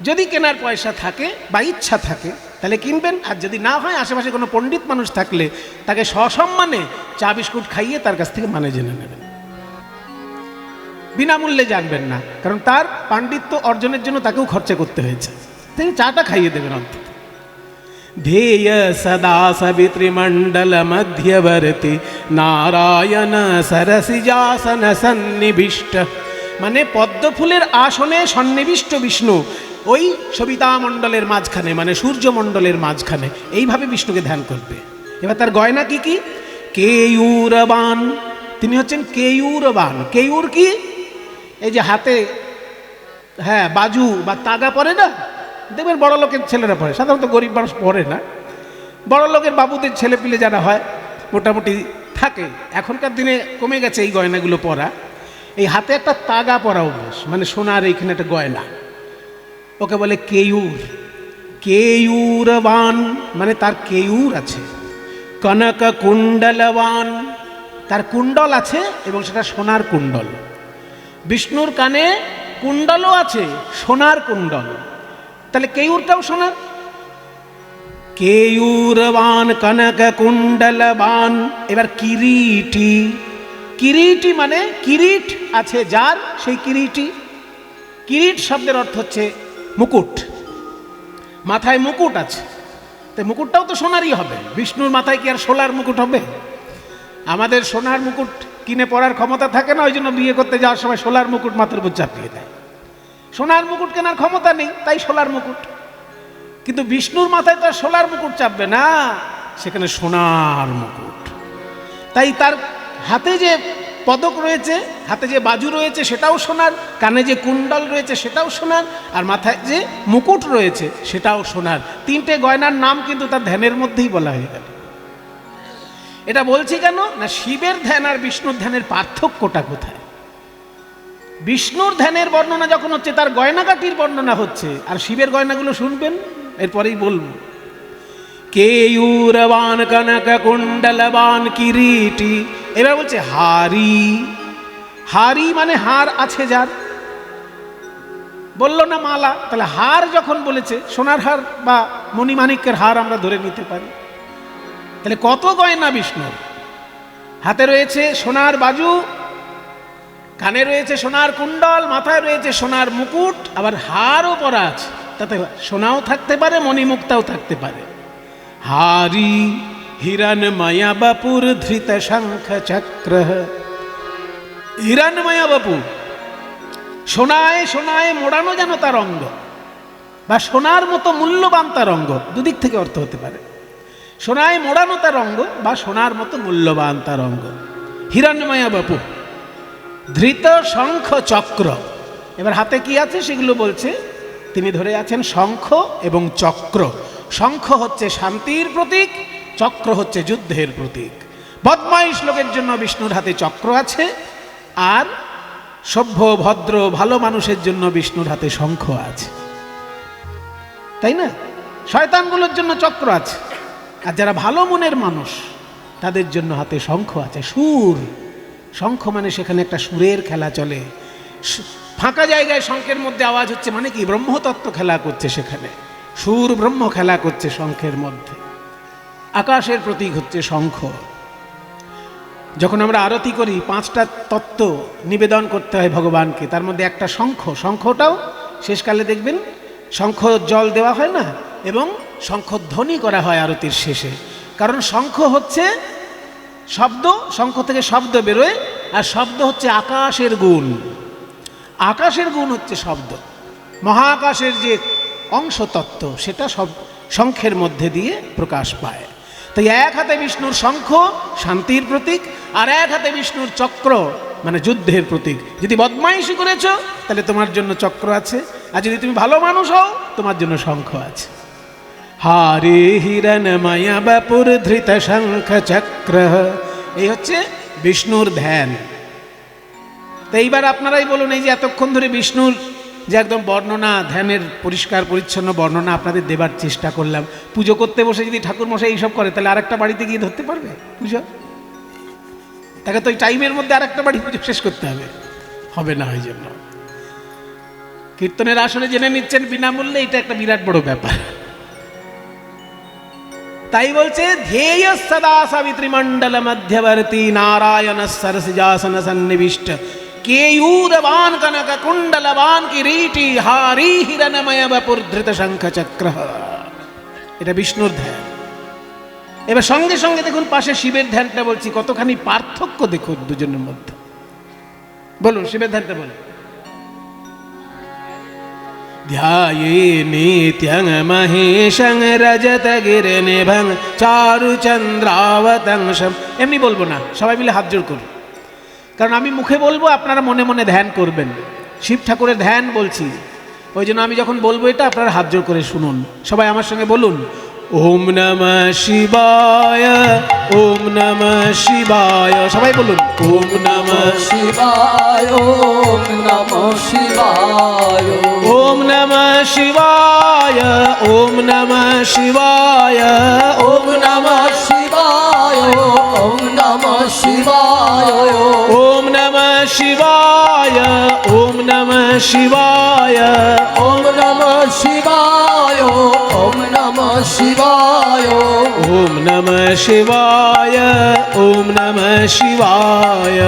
যদি কেনার পয়সা থাকে বা ইচ্ছা থাকে তাহলে কিনবেন, আর যদি না হয় আশেপাশে কোনো পণ্ডিত মানুষ থাকলে তাকে সসম্মানে চা বিস্কুট খাইয়ে তার কাছ থেকে মানে জেনে নেবেন। বিনামূল্যে জানবেন না, কারণ তার পাণ্ডিত্য অর্জনের জন্য তাকেও খরচা করতে হয়েছে, তিনি চাটা খাইয়ে দেবেন অন্তত। ধ্যেয় সদা সাবিত্রীমণ্ডল মধ্যবর্তী নারায়ণ সরসিজাসন সন্নিবিষ্ট মানে পদ্মফুলের আসনে সন্নিবিষ্ট বিষ্ণু, ওই সবিতামণ্ডলের মাঝখানে মানে সূর্যমণ্ডলের মাঝখানে। এইভাবে বিষ্ণুকে ধ্যান করবে। এবার তার গয়না কি কি? কেয়ূরবান, তিনি হচ্ছেন কেয়ূরবান। কেয়ূর কি? এই যে হাতে, হ্যাঁ, বাজু বা তাগা পরে না, দেখবেন বড় লোকের ছেলেরা পরে, সাধারণত গরিব মানুষ পরে না। বড় লোকের বাবুদের ছেলে পিলে যারা হয় মোটামুটি থাকে, এখনকার দিনে কমে গেছে এই গয়নাগুলো পরা। এই হাতে একটা তাগা পরা অভ্যাস, মানে সোনার এইখানে একটা গয়না, ওকে বলে কেয়ূর। কেয়ূরবান মানে তার কেয়ূর আছে। কনক কুণ্ডলবান, তার কুণ্ডল আছে এবং সেটা সোনার কুণ্ডল। বিষ্ণুর কানে কুণ্ডলও আছে, সোনার কুণ্ডল, তাহলে কেয়ূরটাও সোনার। কেয়ূরবান কনক কুণ্ডলবান। এবার কিরীটি। কিরীটি মানে কিরীট আছে যার, সেই কিরীটি। কিরীট শব্দের অর্থ হচ্ছে মুকুট, মাথায় মুকুট আছে। তাই মুকুটটাও তো সোনারই হবে। বিষ্ণুর মাথায় কি আর সোনার মুকুট হবে? আমাদের সোনার মুকুট কিনে পরার ক্ষমতা থাকে না, ওই জন্য বিয়ে করতে যাওয়ার সময় সোনার মুকুট মাথার উপর চাপিয়ে দেয়। সোনার মুকুট কেনার ক্ষমতা নেই, তাই সোনার মুকুট। কিন্তু বিষ্ণুর মাথায় তো আর সোনার মুকুট চাপবে না, সেখানে সোনার মুকুট। তাই তার হাতে যে পদক রয়েছে, হাতে যে বাজু রয়েছে সেটাও সোনার, কানে যে কুণ্ডল রয়েছে সেটাও সোনার, আর মাথায় যে মুকুট রয়েছে সেটাও সোনার। তিনটে গয়নার নাম কিন্তু তার ধ্যানের মধ্যেই বলা হয়ে গেল। এটা বলছি কেন না, শিবের ধ্যান আর বিষ্ণুর ধ্যানের পার্থক্যটা কোথায়? বিষ্ণুর ধ্যানের বর্ণনা যখন হচ্ছে, তার গয়নাগাটির বর্ণনা হচ্ছে, আর শিবের গয়নাগুলো শুনবেন, এরপরেই বলবো। কেয়ুরবান কনক কুণ্ডলবান কিরীটি, এবার বলছে হারি। হারি মানে হার আছে যার, বললো না মালা, তাহলে হার যখন বলেছে সোনার হার বা মণিমাণিক্যের হার আমরা ধরে নিতে পারি। তাহলে কত গয়না বিষ্ণুর, হাতে রয়েছে সোনার বাজু, কানে রয়েছে সোনার কুণ্ডল, মাথায় রয়েছে সোনার মুকুট, আবার হারও পরা আছে, তাতে সোনাও থাকতে পারে, মণিমুক্তাও থাকতে পারে। হারি হিরণময়া বাপুর ধৃত শঙ্খ চক্র। হিরণময়া বাপু, সোনায় সোনায় মোড়ানো যেন তার অঙ্গ, বা সোনার মতো মূল্যবান তার অঙ্গ, দুদিক থেকে অর্থ হতে পারে। সোনায় মোড়ানো তার অঙ্গ বা সোনার মতো মূল্যবান তার অঙ্গ। হিরণময়া বাপু, ধৃত শঙ্খ চক্র। এবার হাতে কি আছে সেগুলো বলছে, তিনি ধরে আছেন শঙ্খ এবং চক্র। শঙ্খ হচ্ছে শান্তির প্রতীক, চক্র হচ্ছে যুদ্ধের প্রতীক। বদমাইশ লোকের জন্য বিষ্ণুর হাতে চক্র আছে, আর সভ্য ভদ্র ভালো মানুষের জন্য বিষ্ণুর হাতে শঙ্খ আছে, তাই না? শয়তানগুলোর জন্য চক্র আছে, আর যারা ভালো মনের মানুষ তাদের জন্য হাতে শঙ্খ আছে। সুর, শঙ্খ মানে সেখানে একটা সুরের খেলা চলে। ফাঁকা জায়গায় শঙ্খের মধ্যে আওয়াজ হচ্ছে মানে কি, ব্রহ্মতত্ত্ব খেলা করছে সেখানে, সুর ব্রহ্ম খেলা করছে শঙ্খের মধ্যে। আকাশের প্রতীক হচ্ছে শঙ্খ। যখন আমরা আরতি করি 5টা তত্ত্ব নিবেদন করতে হয় ভগবানকে, তার মধ্যে একটা শঙ্খ। শঙ্খটাও শেষকালে দেখবেন শঙ্খ জল দেওয়া হয় না, এবং শঙ্খধ্বনি করা হয় আরতির শেষে। কারণ শঙ্খ হচ্ছে শব্দ, শঙ্খ থেকে শব্দ বেরোয়, আর শব্দ হচ্ছে আকাশের গুণ। আকাশের গুণ হচ্ছে শব্দ। মহাকাশের যে অংশতত্ত্ব সেটা সব শঙ্খের মধ্যে দিয়ে প্রকাশ পায়। তাই এক হাতে বিষ্ণুর শঙ্খ শান্তির প্রতীক, আর এক হাতে বিষ্ণুর চক্র মানে যুদ্ধের প্রতীক। যদি বদমাইশি করেছ তাহলে তোমার জন্য চক্র আছে, আর যদি তুমি ভালো মানুষ হও তোমার জন্য শঙ্খ আছে। হারে হিরণময়া বাপুর ধৃত শঙ্খ চক্র, এই হচ্ছে বিষ্ণুর ধ্যান। তো এইবার আপনারাই বলুন, এই যে এতক্ষণ ধরে বিষ্ণুর যে একদম বর্ণনা, ধ্যানের পরিষ্কার পরিচ্ছন্ন বর্ণনা আপনাদের দেবার চেষ্টা করলাম, পুজো করতে বসে যদি ঠাকুর মশাই এইসব করে তাহলে আরেকটা বাড়িতে গিয়ে ধরতে পারবে পুজো? তাকে তো ওই টাইমের মধ্যে আরেকটা বাড়ি পুজো শেষ করতে হবে, হবে না। ওই জন্য কীর্তনের আসনে জেনে নিচ্ছেন বিনামূল্যে, এটা একটা বিরাট বড় ব্যাপার। তাই বলছে ধ্যেয় সদা সাবিত্রী মণ্ডল মধ্যবর্তী নারায়ণ সরসিজাসন সন্নিবিষ্ট কেయూరవాన్ কনক কুণ্ডলবান কিরীটি হারি হিরণময় বাপুর ধৃত শঙ্খ চক্র। এটা বিষ্ণুর ধ্যান। এবার সঙ্গে সঙ্গে দেখুন পাশে শিবের ধ্যানটা বলছি, কতখানি পার্থক্য দেখুন দুজনের মধ্যে। বলুন শিবের ধ্যানটা বলুন। ধ্যায়ে নিত্যং মহেশং রজত গিরিনিভং চারু চন্দ্রাবতংশম। এমনি বলবো না, সবাই মিলে হাত জোড় করুন, কারণ আমি মুখে বলবো, আপনারা মনে মনে ধ্যান করবেন। শিব ঠাকুরের ধ্যান বলছি, ওই জন্য আমি যখন বলবো এটা আপনারা হাত জোড় করে শুনুন। সবাই আমার সঙ্গে বলুন, ওম নমঃ শিবায়, ওম নমঃ শিবায়। সবাই বলুন, ওম নমঃ শিবায়, ওম নমঃ শিবায়, ওম নমঃ শিবায়, ওম নমঃ শিবায়, ওম নমঃ শিবায়, ওম নমঃ শিবায়, ওম নমঃ শিবায়, ওম নমঃ শিবায়, ওম নমঃ শিবায়, ওম নমঃ শিবায়, ওম নমঃ শিবায়, ওম নমঃ শিবায়,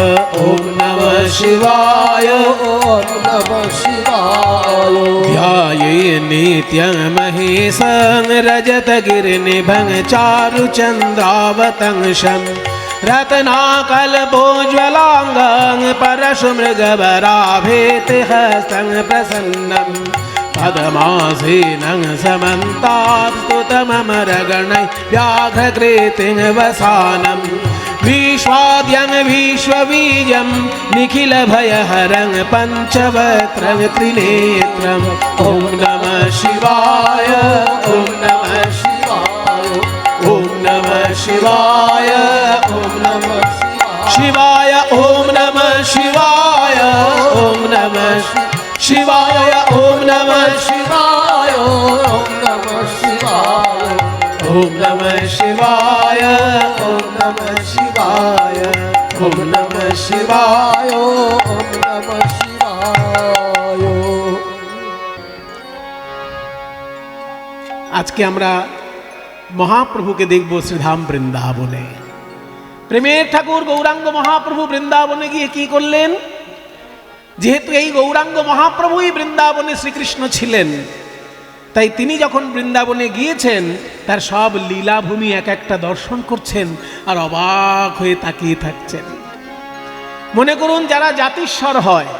ওম নমঃ শিবায়, ওম নমঃ শিবায়। ধ্যায়ে নিত্যং মহেশং রজত গিরিনিভং চারু চন্দ্রাবতংশম রত্নাকল্পোজ্জ্বলাঙ্গং পরশুমৃগবরাভেতি হস্तं প্রসন্नं পদ্মাসীनं समन्तास्तुतममरगणैः व्याघ्रकृतिं वसानं विश्वाद्यं विश्वबीजं निखिलभयहरं पञ्चवक्त्रं त्रिनेत्रम्। ॐ नमः शिवाय, ॐ नमः शिवाय, ॐ नमः शिवाय, ॐ नमः शिवाय, ॐ नमः शिवाय, ॐ नमः শিবায় ওম নমঃ শিবায় ওম নমঃ শিবায় ওম নমঃ শিবায়, ওম নমঃ শিবায়, ওম নমঃ শিবায়। শিবায় ওম নমঃ শিবায়। আজকে আমরা মহাপ্রভুকে দেখব শ্রীধাম বৃন্দাবনে। প্রেমের ঠাকুর গৌরাঙ্গ মহাপ্রভু বৃন্দাবনে গিয়ে কি করলেন? যেহেতু এই গৌরাঙ্গ মহাপ্রভুই বৃন্দাবনে শ্রীকৃষ্ণ ছিলেন, তাই তিনি যখন বৃন্দাবনে গিয়েছেন তার সব লীলাভূমি এক একটা দর্শন করছেন আর অবাক হয়ে তাকিয়ে থাকছেন। মনে করুন যারা জাতিস্বর হয়,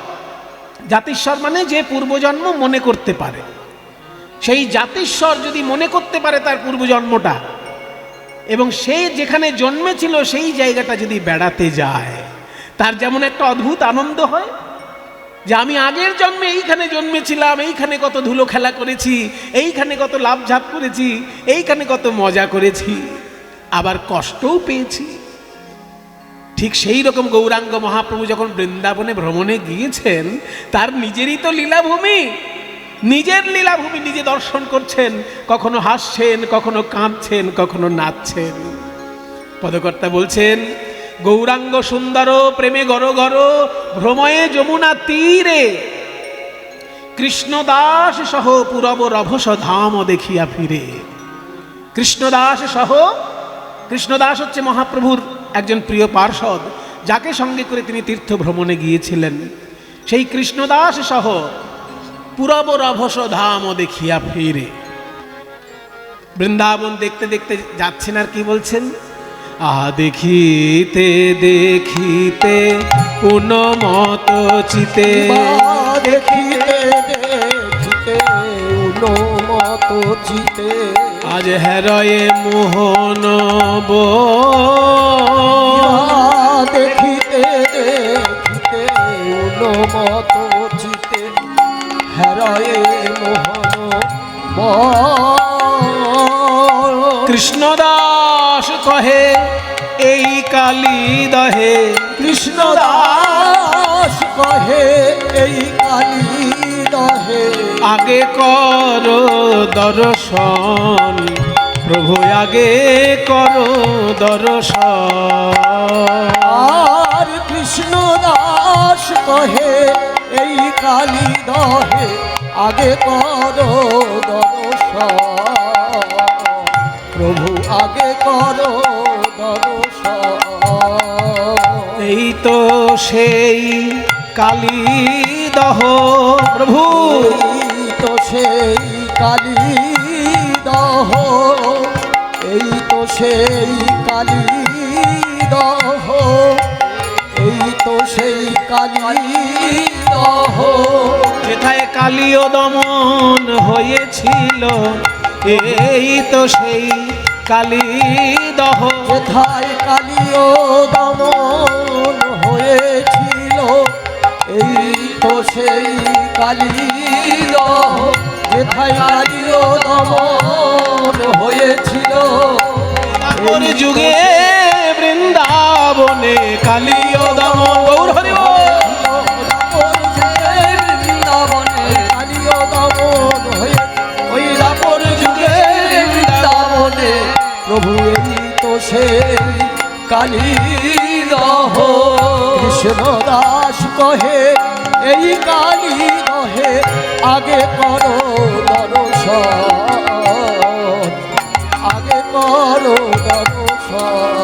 জাতিস্বর মানে যে পূর্বজন্ম মনে করতে পারে, সেই জাতিস্বর যদি মনে করতে পারে তার পূর্বজন্মটা, এবং সে যেখানে জন্মেছিল সেই জায়গাটা যদি বেড়াতে যায়, তার যেমন একটা অদ্ভুত আনন্দ হয় যে আমি আগের জন্মে এইখানে জন্মেছিলাম, এইখানে কত ধুলো খেলা করেছি, এইখানে কত লাভঝাপ করেছি, এইখানে কত মজা করেছি, আবার কষ্টও পেয়েছি। ঠিক সেই রকম গৌরাঙ্গ মহাপ্রভু যখন বৃন্দাবনে ভ্রমণে গিয়েছেন, তার নিজেরই তো লীলাভূমি, নিজের লীলাভূমি নিজে দর্শন করছেন, কখনো হাসছেন, কখনো কাঁদছেন, কখনো নাচছেন। পদকর্তা বলছেন, গৌরাঙ্গ সুন্দর প্রেমে গর গর ভ্রময়ে যমুনা তীরে, কৃষ্ণদাস সহ পুরব রভস ধাম দেখিয়া ফিরে। কৃষ্ণদাস সহ, কৃষ্ণদাস হচ্ছে মহাপ্রভুর একজন প্রিয় পার্ষদ, যাকে সঙ্গে করে তিনি তীর্থ ভ্রমণে গিয়েছিলেন। সেই কৃষ্ণদাস সহ পুরব রভস ধাম দেখিয়া ফিরে। বৃন্দাবন দেখতে দেখতে যাচ্ছেন, আর কি বলছেন? দেখিতে দেখিতে উন্মত চিতে, দেখিতে দেখিতে উন্মত চিতে, আজ হেরয়ে মোহন দেখিতে দেখিতে উন্মত চিতে, হেরয়ে মোহন। কৃষ্ণদাস কহে এই কালী দহে, কৃষ্ণদাস কহে এই কালী দহে, আগে কর দর্শন প্রভু, আগে কর দর্শন। আর কৃষ্ণদাস কহে এই কালী দহে, আগে করো দর্শন প্রভু, আগে করো দর্শন। এই তো সেই কালী দহ প্রভু, এই তো সেই কালী দহ, এই তো সেই কালী দহ, এই তো সেই কালী দহ। যেথায় কালীয় দমন হয়েছিল, এই তো সেই কালী দহ। যেথায় কালীয় দমন হয়েছিল, এই তো সেই কালী দহ। যেথায় কালীয় দমন হয়েছিল, তারপর যুগে বৃন্দাবনে কালীয় দমন। গৌর হরি বল। বৃন্দাবনে কালীয় দমন হয়ে, ওই দাপর যুগে বৃন্দাবনে প্রভু এই তো সেই কালী দহ। কৃষ্ণদাস কহে এই কালী দহে, আগে করো দর্শন, আগে করো দর্শন।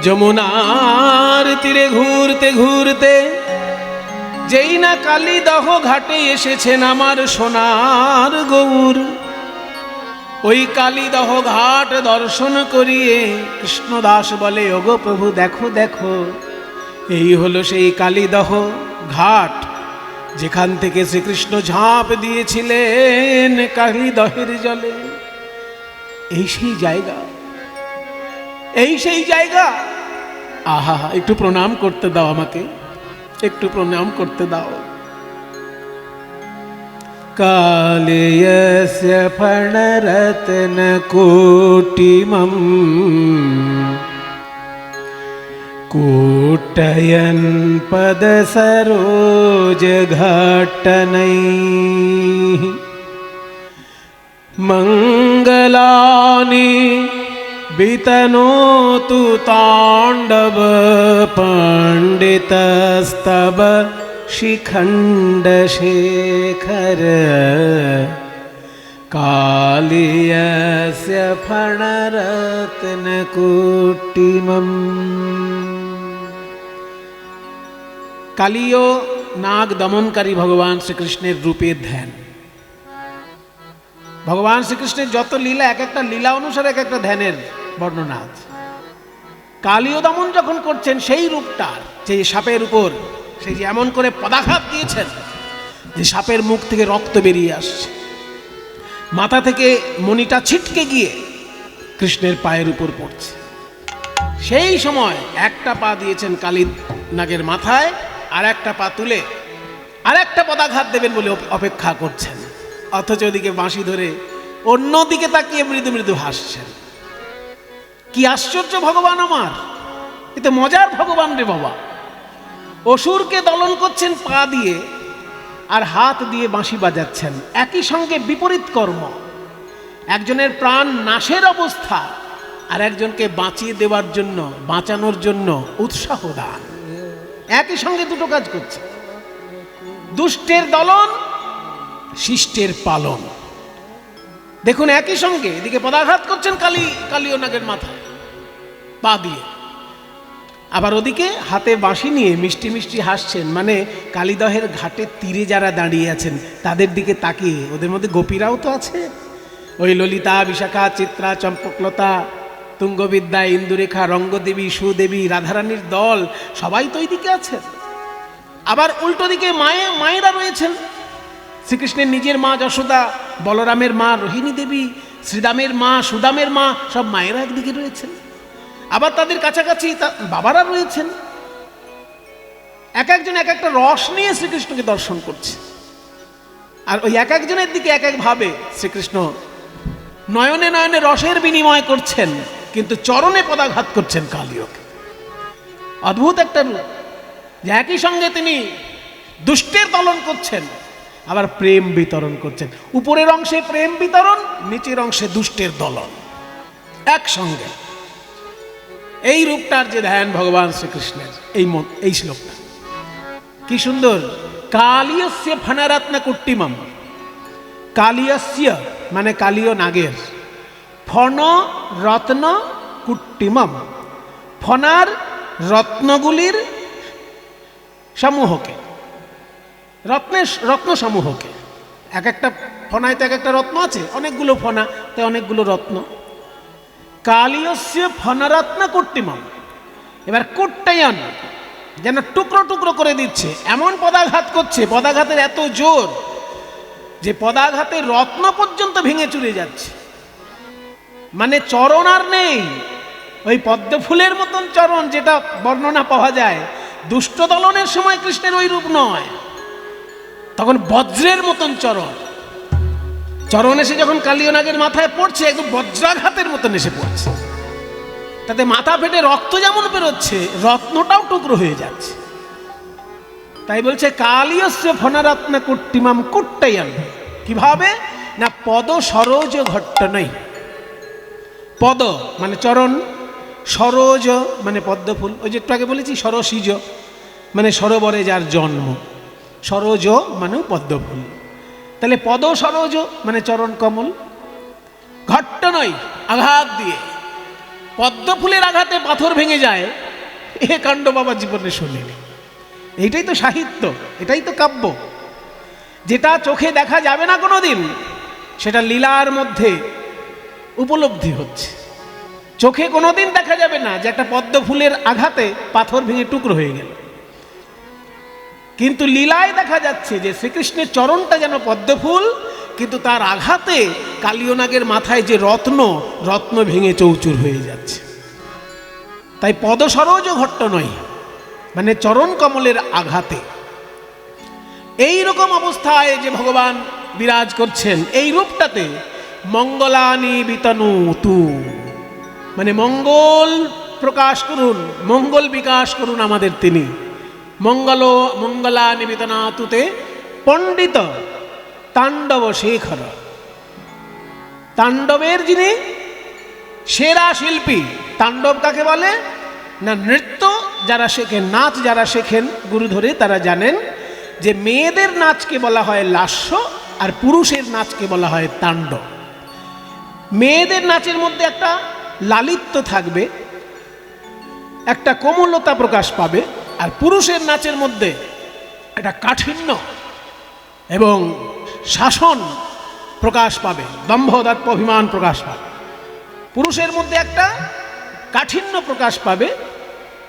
যমুনার তীরে ঘুরতে ঘুরতে যেই না কালীদহ ঘাটে এসেছেন আমার সোনার গৌর, ওই কালীদহ ঘাট দর্শন করিয়ে কৃষ্ণদাস বলে, ওগো প্রভু দেখো দেখো, এই হলো সেই কালীদহ ঘাট, যেখান থেকে শ্রীকৃষ্ণ ঝাঁপ দিয়েছিলেন কালীদহের জলে। এই সেই জায়গা, এই সেই জায়গা। আহা, একটু প্রণাম করতে দাও আমাকে, একটু প্রণাম করতে দাও। কালেয়স্য ফণরত্ন কোটিমম कूटयन् पदसरोजघट्टनैः मङ्गलानि वितनोतु ताण्डव पण्डितस्तव शिखण्डशेखर कालियस्य फणरत्नकुट्टिमम्। কালীয় নাগ দমনকারী ভগবান শ্রীকৃষ্ণের রূপের ধ্যান। ভগবান শ্রীকৃষ্ণের যত লীলা, এক একটা লীলা অনুসারে এক একটা ধ্যানের বর্ণনা আছে। কালীয় দমন যখন করছেন সেই রূপটার, যে সাপের উপর সেই যে এমন করে পদাঘাত দিয়েছেন যে সাপের মুখ থেকে রক্ত বেরিয়ে আসছে, মাথা থেকে মণিটা ছিটকে গিয়ে কৃষ্ণের পায়ের উপর পড়ছে, সেই সময় একটা পা দিয়েছেন কালী নাগের মাথায়, আর একটা পা তুলে আর একটা পদাঘাত দেবেন বলে অপেক্ষা করছেন, অথচ ওদিকে বাঁশি ধরে অন্যদিকে তাকিয়ে মৃদু মৃদু হাসছেন। কি আশ্চর্য ভগবান আমার! এতে মজার ভগবান রে বাবা। অসুরকে দলন করছেন পা দিয়ে আর হাত দিয়ে বাঁশি বাজাচ্ছেন, একই সঙ্গে বিপরীত কর্ম। একজনের প্রাণ নাশের অবস্থা, আর একজনকে বাঁচিয়ে দেওয়ার জন্য, বাঁচানোর জন্য উৎসাহ দান, একই সঙ্গে দুটো কাজ করছে। দুষ্টের দলন, শিষ্টের পালন। দেখুন একই সঙ্গে এদিকে পদাঘাত করছেন কালীয় নাগের মাথায় পা দিয়ে, আবার ওদিকে হাতে বাঁশি নিয়ে মিষ্টি মিষ্টি হাসছেন। মানে কালীদহের ঘাটের তীরে যারা দাঁড়িয়ে আছেন তাদের দিকে তাকিয়ে, ওদের মধ্যে গোপীরাও তো আছে, ওই ললিতা, বিশাখা, চিত্রা, চম্পকলতা, তুঙ্গবিদ্যা, ইন্দুরেখা, রঙ্গদেবী, সুদেবী, রাধারানীর দল সবাই তো ওই দিকে আছেন। আবার উল্টো দিকে মায়েরা রয়েছেন, শ্রীকৃষ্ণের নিজের মা যশোদা, বলরামের মা রোহিণী দেবী, শ্রীরামের মা, সুদামের মা, সব মায়েরা একদিকে রয়েছেন। আবার তাদের কাছাকাছি বাবারা রয়েছেন। এক একজন এক একটা রস নিয়ে শ্রীকৃষ্ণকে দর্শন করছে, আর ওই এক একজনের দিকে এক এক ভাবে শ্রীকৃষ্ণ নয়নে নয়নে রসের বিনিময় করছেন, কিন্তু চরণে পদাঘাত করছেন কালীয়কে। অদ্ভুত একটা রূপ, যে একই সঙ্গে তিনি দুষ্টের দলন করছেন, আবার প্রেম বিতরণ করছেন। উপরের অংশে প্রেম বিতরণ, নিচের অংশে দুষ্টের দলন একসঙ্গে। এই রূপটার যে ধ্যান ভগবান শ্রীকৃষ্ণের, এই শ্লোকটা কি সুন্দর। কালীয়স্য ফণরত্ন কুট্টিমম। কালীয়স্য মানে কালীয় নাগের, ফণ রত্ন কুট্টিমম, ফণার রত্নগুলির সমূহকে, রত্ন সমূহকে। এক একটা ফণায় তো এক একটা রত্ন আছে, অনেকগুলো ফণা, তাই অনেকগুলো রত্ন। কালীয়স্য ফণরত্ন কুট্টিমম। এবার কুট্টায়ন, যেন টুকরো টুকরো করে দিচ্ছে, এমন পদাঘাত করছে, পদাঘাতের এত জোর যে পদাঘাতের রত্ন পর্যন্ত ভেঙে চুরে যাচ্ছে। মানে চরণ আর নেই, ওই পদ্ম ফুলের মতন চরণ যেটা বর্ণনা পাওয়া যায়। দুষ্ট দলনের সময় কৃষ্ণের ওই রূপ নয়, তখন বজ্রের মতন চরণ। চরণ এসে যখন কালীয় নাগের মাথায় পড়ছে, একদম বজ্রাঘাতের মতন এসে পড়ছে, তাতে মাথা ফেটে রক্ত যেমন বেরোচ্ছে, রত্নটাও টুকরো হয়ে যাচ্ছে। তাই বলছে কালীয়স্য ফণরত্ন কুট্টিমম কুট্টায়ন। কিভাবে না, পদ সরোজ ঘট্ট নেই। পদ মানে চরণ, সরোজ মানে পদ্মফুল। ওই যে একটু আগে বলেছি সরসীজ মানে সরোবরে যার জন্ম, সরোজ মানে পদ্মফুল। তাহলে পদ সরোজ মানে চরণ কমল। ঘট্ট নয়, আঘাত দিয়ে, পদ্মফুলের আঘাতে পাথর ভেঙে যায়, এ কাণ্ড বাবা জীবনে শুনিনি। এইটাই তো সাহিত্য, এটাই তো কাব্য। যেটা চোখে দেখা যাবে না কোনোদিন, সেটা লীলার মধ্যে উপলব্ধি হচ্ছে। চোখে কোনোদিন দেখা যাবে না যে একটা পদ্ম ফুলের আঘাতে পাথর ভেঙে টুকরো হয়ে গেল, কিন্তু লীলায় দেখা যাচ্ছে যে শ্রীকৃষ্ণের চরণটা যেন পদ্ম ফুল, কিন্তু তার আঘাতে কালীয় নাগের মাথায় যে রত্ন ভেঙে চৌচুর হয়ে যাচ্ছে। তাই পদ সরোজ ঘট্ট নয়, মানে চরণ কমলের আঘাতে। এই রকম অবস্থায় যে ভগবান বিরাজ করছেন, এই রূপটাতে মঙ্গলানি বিতনু তু, মানে মঙ্গল প্রকাশ করুন, মঙ্গল বিকাশ করুন আমাদের তিনি। মঙ্গলা নিবেদনাতুতে পণ্ডিত তাণ্ডব শেখর। তাণ্ডবের যিনি সেরা শিল্পী। তাণ্ডব কাকে বলে না, নৃত্য যারা শেখেন, নাচ যারা শেখেন গুরু ধরে, তারা জানেন যে মেয়েদের নাচকে বলা হয় লাস্য, আর পুরুষের নাচকে বলা হয় তাণ্ডব। মেয়েদের নাচের মধ্যে একটা লালিত্য থাকবে, একটা কোমলতা প্রকাশ পাবে, আর পুরুষের নাচের মধ্যে একটা কাঠিন্য এবং শাসন প্রকাশ পাবে, দম্ভ দর্প অভিমান প্রকাশ পাবে। পুরুষের মধ্যে একটা কাঠিন্য প্রকাশ পাবে,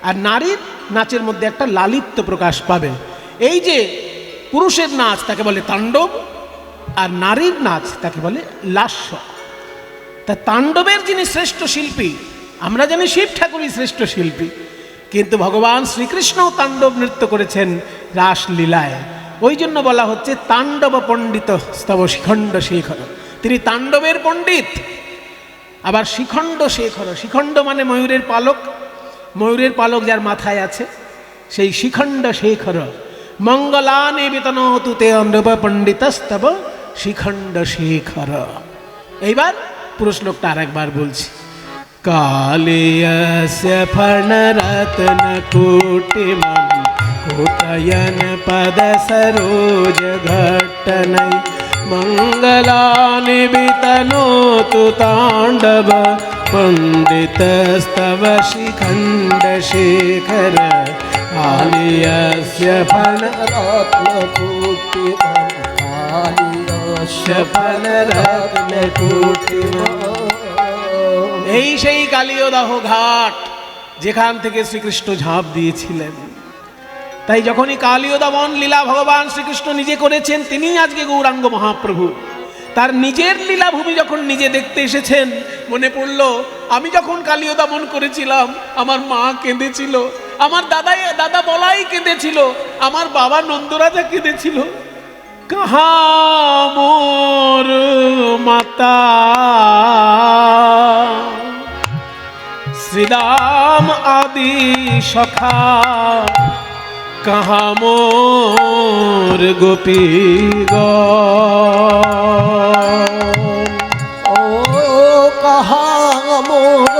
আর নারীর নাচের মধ্যে একটা লালিত্য প্রকাশ পাবে। এই যে পুরুষের নাচ তাকে বলে তাণ্ডব, আর নারীর নাচ তাকে বলে লাস্য। তা তাণ্ডবের যিনি শ্রেষ্ঠ শিল্পী, আমরা জানি শিব ঠাকুরই শ্রেষ্ঠ শিল্পী, কিন্তু ভগবান শ্রীকৃষ্ণও তাণ্ডব নৃত্য করেছেন রাসলীলায়। ওই জন্য বলা হচ্ছে তাণ্ডব পণ্ডিত স্তব শিখণ্ড শেখর। তিনি তাণ্ডবের পণ্ডিত, আবার শিখণ্ড শেখর। শিখণ্ড মানে ময়ূরের পালক, ময়ূরের পালক যার মাথায় আছে, সেই শিখণ্ড শেখর। মঙ্গলানি বিতনোতু তে নৃপ পণ্ডিত স্তব শিখণ্ড শেখর। এইবার পুরো শ্লোকটা আর একবার বলছি। কালিয়স্য ফণরত্ন কোটিমম কোটয়ন পদ সরোজ ঘট্টनै মঙ্গলানি বিতনোতু তাণ্ডব পণ্ডিতস্তব শিখণ্ড শেখর। কালিয়স্য রত্নকূটিমম কালিয়স্য ফণরত্নকূটিমম। এই সেই কালিয়দাহ ঘাট যেখান থেকে শ্রীকৃষ্ণ ঝাঁপ দিয়েছিলেন। তাই যখনই কালিয়দমন লীলা ভগবান শ্রীকৃষ্ণ নিজে করেছেন, তিনি আজকে গৌরাঙ্গ মহাপ্রভু। তার নিজের লীলাভূমি যখন নিজে দেখতে এসেছেন, মনে পড়ল আমি যখন কালিয়দমন করেছিলাম আমার মা কেঁদেছিল, আমার দাদা বলাই কেঁদেছিল, আমার বাবা নন্দরাজা কেঁদেছিল। কাহা মোর মাতা শ্রীরাম আদি সখা, কাহা মোর গোপীগণ। ও কাহা মোর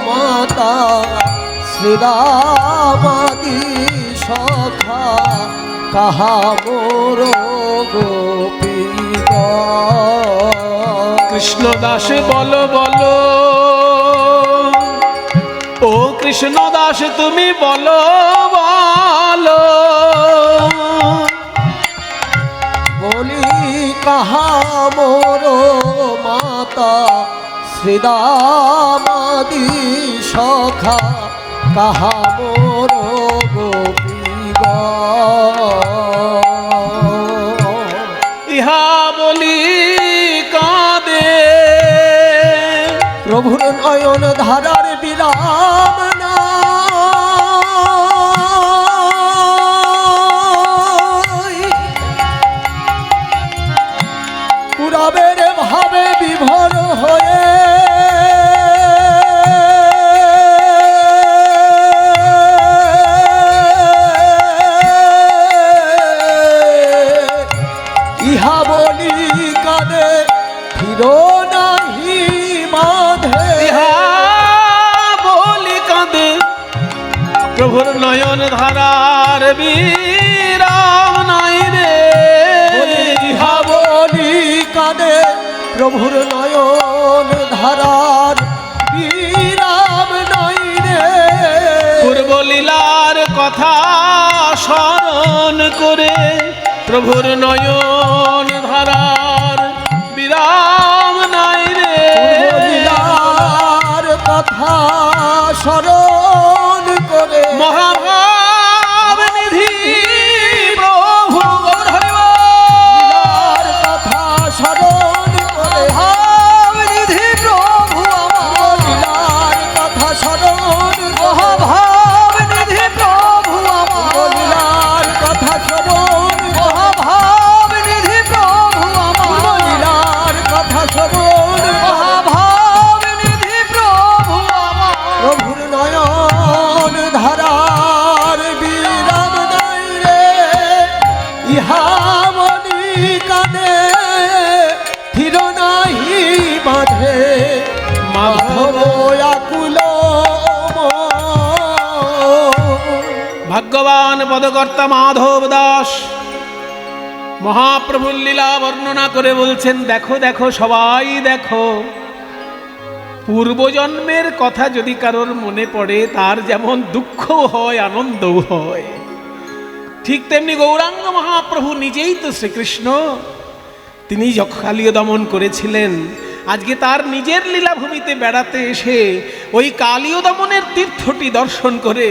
মাতা শ্রীরামাদি সখা, কাহা মোর গোপীগণ। কৃষ্ণ দাস বলো বলো, ও কৃষ্ণ দাস তুমি বলো বলো। বলি কাহা মোর মাতা শ্রীরামাদি সখা, কাহা মোর গোপীগণ। ইহা বলি কাঁদে প্রভুর নয়ন ধারার বিরাম নাই, পুরাবের ভাবে বিভোর হয়ে ইহা বলি কাঁদে ফিরো নাহি মাধে। ইহা বলি কাঁদে প্রভুর নয়ন ধারার বিরাম নাই রে। ইহা বলি কাঁদে প্রভুর নয়ন ধারার বিরাম নাই রে। পূর্ব লীলার কথা স্মরণ করে প্রভুর নয়ন ধারার বিরাম নাই রে। লীলার কথা স্মরণ করে মহাভাব নিধি প্রভু লীলার কথা স্মরণ করে ভাব নিধি প্রভু আমার। লীলার কথা স্মরণ মহাভাব নিধি প্রভু আমার। লীলার কথা স্মরণ মহাভাব নিধি প্রভু আমার। লীলার কথা স্মরণ মহাভাব নিধি প্রভু আমার। প্রভুর নয়ন নাথে মাধব আকুল ভাগ্যবান পদকর্তা মাধব দাস মহাপ্রভুর লীলা বর্ণনা করে বলছেন, দেখো দেখো সবাই দেখো, পূর্বজন্মের কথা যদি কারোর মনে পড়ে তার যেমন দুঃখও হয় আনন্দও হয়, ঠিক তেমনি গৌরাঙ্গ মহাপ্রভু নিজেই তো শ্রীকৃষ্ণ। তিনি যখন কালীয় দমন করেছিলেন, আজকে তার নিজের লীলাভূমিতে বেড়াতে এসে ওই কালীয় দমনের তীর্থটি দর্শন করে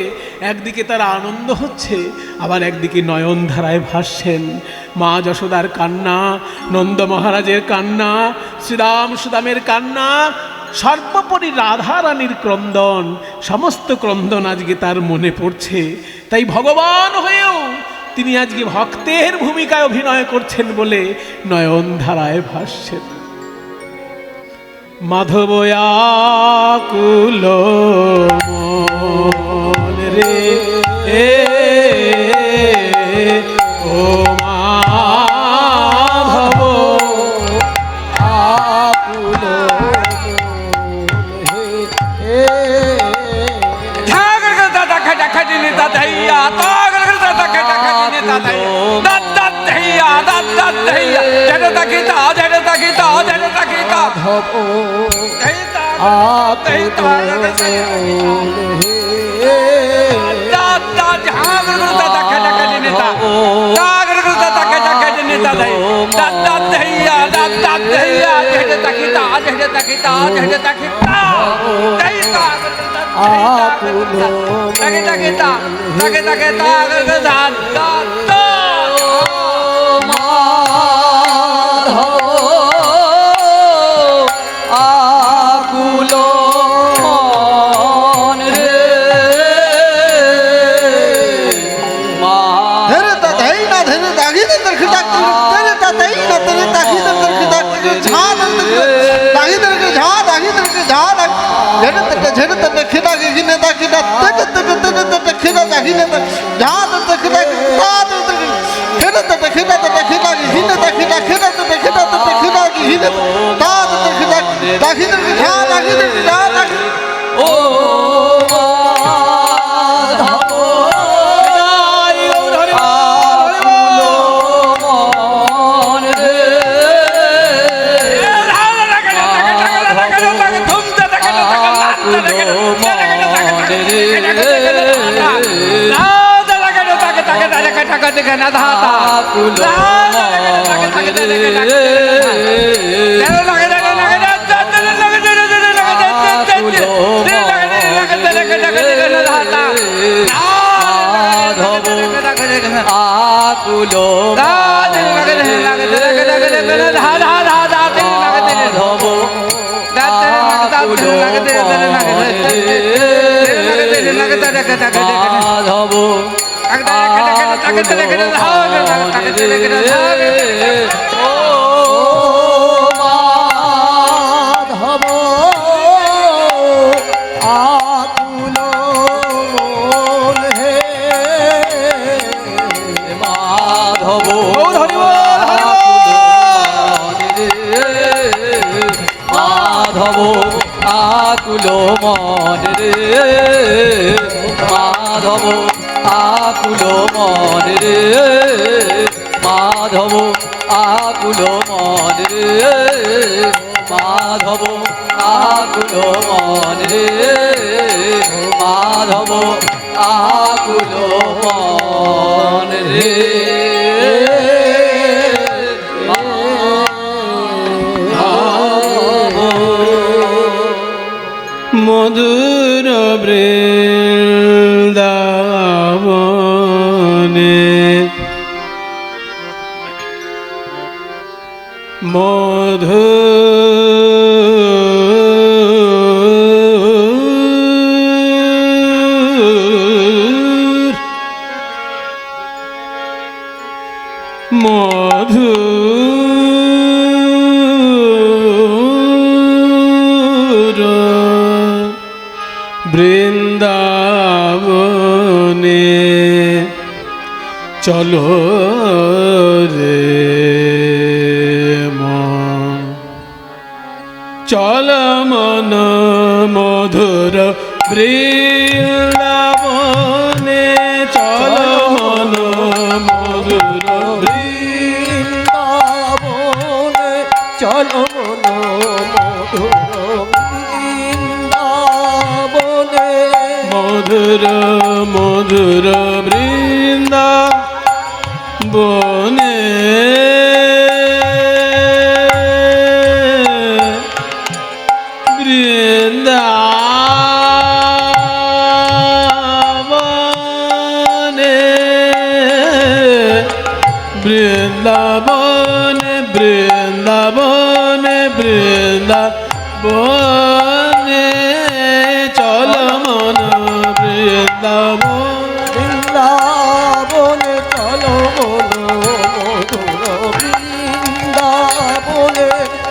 একদিকে তার আনন্দ হচ্ছে, আবার একদিকে নয়নধারায় ভাসছেন। মা যশোদার কান্না, নন্দ মহারাজের কান্না, শ্রীরাম সুদামের কান্না, সর্বোপরি রাধা রানীর ক্রন্দন, সমস্ত ক্রন্দন আজকে তার মনে পড়ছে। তাই ভগবান হয়েও তিনি আজকে ভক্তের ভূমিকায় অভিনয় করছেন বলে নয়নধারায় ভাসছেন। মাধব আকুল মন রে ও মাধব আকুল মন রে মাধব আকুল মন রে মাধব আকুল মন রে মাধব আকুল মন রে মাধব আকুল মন রে মধুর বৃন্দাবনে মধুর বৃন্দাবনে চলো রে মন চল মন মধুর বৃন্দাবনে, চল মন মধুর বৃন্দাবনে, চল মন মধুর বৃন্দাবনে, মধুর মধুর বৃন্দাবনে, বৃন্দাবনে, বৃন্দাবনে, বৃন্দাবনে, চল মন বৃন্দাবনে, চল মন মধুর বৃন্দাবনে,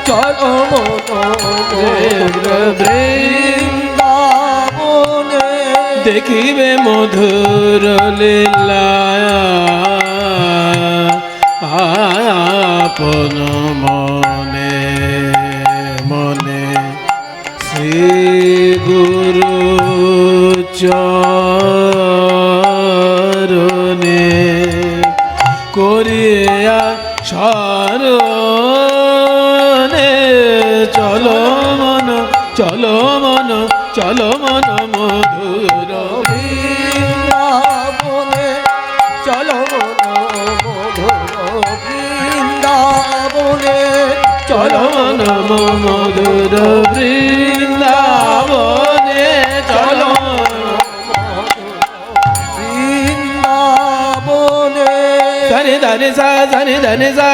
চল মন মধুর বৃন্দাবনে, দেখিবে মধুর লীলা আপন মনে মনে, শ্রী গুরু চরণে করিয়া শরণে, চলো মন, চলো মন, চলো মন মধুর বৃন্দাবনে, চল মন মধুর বৃন্দাবনে, চল চলো মন মধুর বৃন্দাবনে, চলো বৃন্দাবনে, ধরে ধরে সা ধরে ধরে সা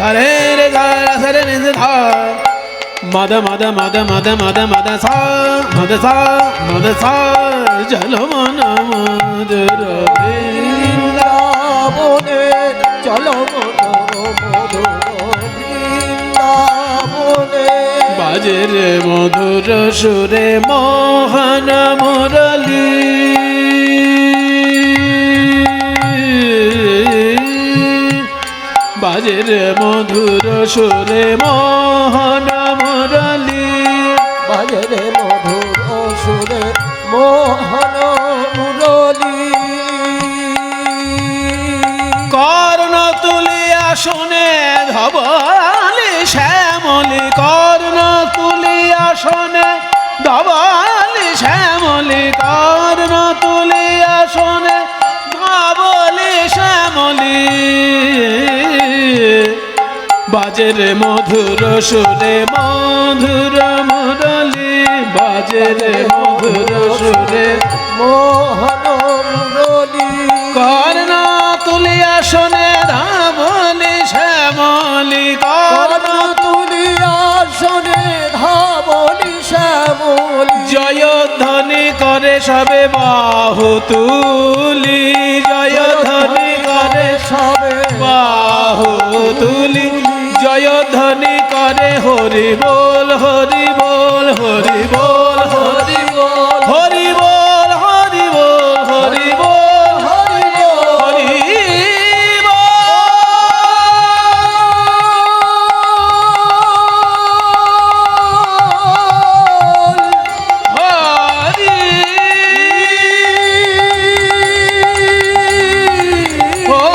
ধরে রে সা সরে রে ধা, মদ মদ মদ মদ মদ মদ সা মদ সা মদ সা, চলো মন মধুর বৃন্দাবনে, চল মন মধুর বৃন্দাবনে, বাজে রে মধুর সুরে মোহন মুরলী, বাজে রে মধুর সুরে মোহন মুরলী, বাজে রে মধুর সুরে মোহন মুরলী, কর্ণ তুলিয়া শুনে ধবলি শ্যামলি, কর্ণ তুলিয়া শুনে ধবলি শ্যামলি, কর্ণ তুলিয়া শুনে ধবলি শ্যামলি, বাজে রে মধুর সুরে মধুর মুরলী, বাজে রে মধুর সুরে মোহন মুরলী, কর্ণ তুলিয়া শোনে ধাবলি শ্যামলি, কর্ণ তুলিয়া শোনে ধাবলি শ্যামলি, জয়ধ্বনি করে সবে বাহু তুলি, জয়ধ্বনি করে সবে বাহু তুলি, জয়ধ্বনি করে হরি বল হরি বল হরি বল হরি বল, হরি বল হরি বল হরি বল হরি বল, হরি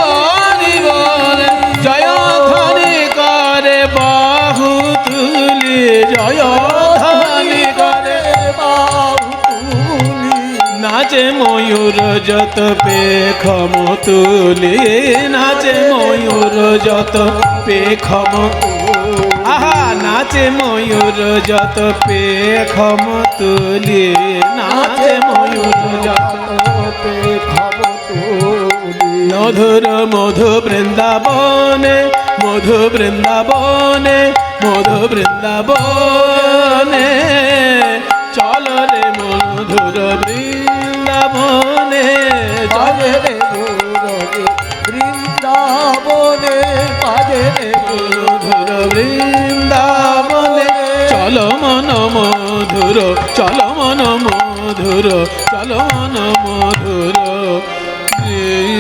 হরি বল, জয়ধ্বনি করে বাহু তুলি, জয়ধ্বনি করে নাচে ময়ূর যত পেখম তুলি, নাচে ময়ূর যত পেখম, আহা নাচে ময়ূর যত পেখম তুলি, নাচে ময়ূর যত পেখম তুলি, মধুর মধু বৃন্দাবনে, মধু বৃন্দাবনে, মধু বৃন্দাবনে, চল রে মধুর বৃন্দাবনে, চল বাজে রে মুরলী বৃন্দাবনে, বাজে রে মধুর বৃন্দাবনে, চল মন মধুর, চল মন মধুর, চল মন মধুর বৃন্দাবনে।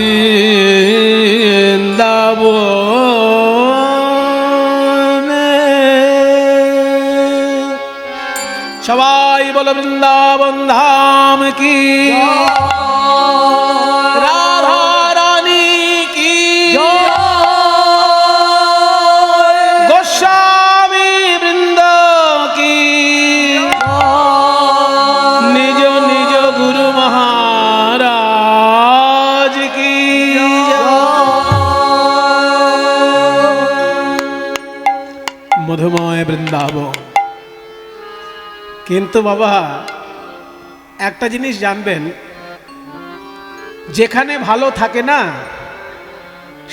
সবাই বলো বৃন্দাবন ধাম কি, রাধা রানী কি, গোস্বামী বৃন্দ কি, নিজ নিজ গুরু মহারাজ কি। মধুময় বৃন্দাবন। কিন্তু বাবা একটা জিনিস জানবেন, যেখানে ভালো থাকে না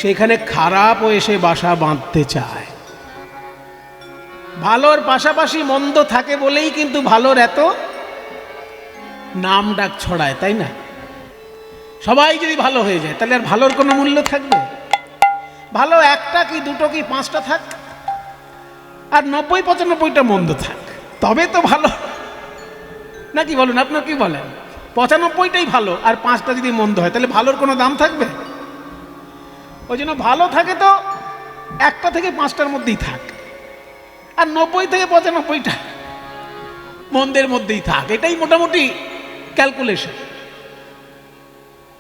সেখানে খারাপও এসে বাসা বাঁধতে চায়। ভালোর পাশাপাশি মন্দ থাকে বলেই কিন্তু ভালোর এত নাম ডাক ছড়ায়, তাই না? সবাই যদি ভালো হয়ে যায় তাহলে আর ভালোর কোনো মূল্য থাকবে? ভালো একটা কি দুটো কি পাঁচটা থাক, আর ৯০-৯৫টা মন্দ থাক, তবে তো ভালো, নাকি বলুন? আপনার কি বলেন? ৯৫টাই ভালো আর 5টা যদি মন্দ হয় তাহলে ভালোর কোনো দাম থাকবে? ওই জন্য ভালো থাকে তো 1টা থেকে 5টার মধ্যেই থাক, আর ৯০ থেকে ৯৫টা মন্দের মধ্যেই থাক, এটাই মোটামুটি ক্যালকুলেশন।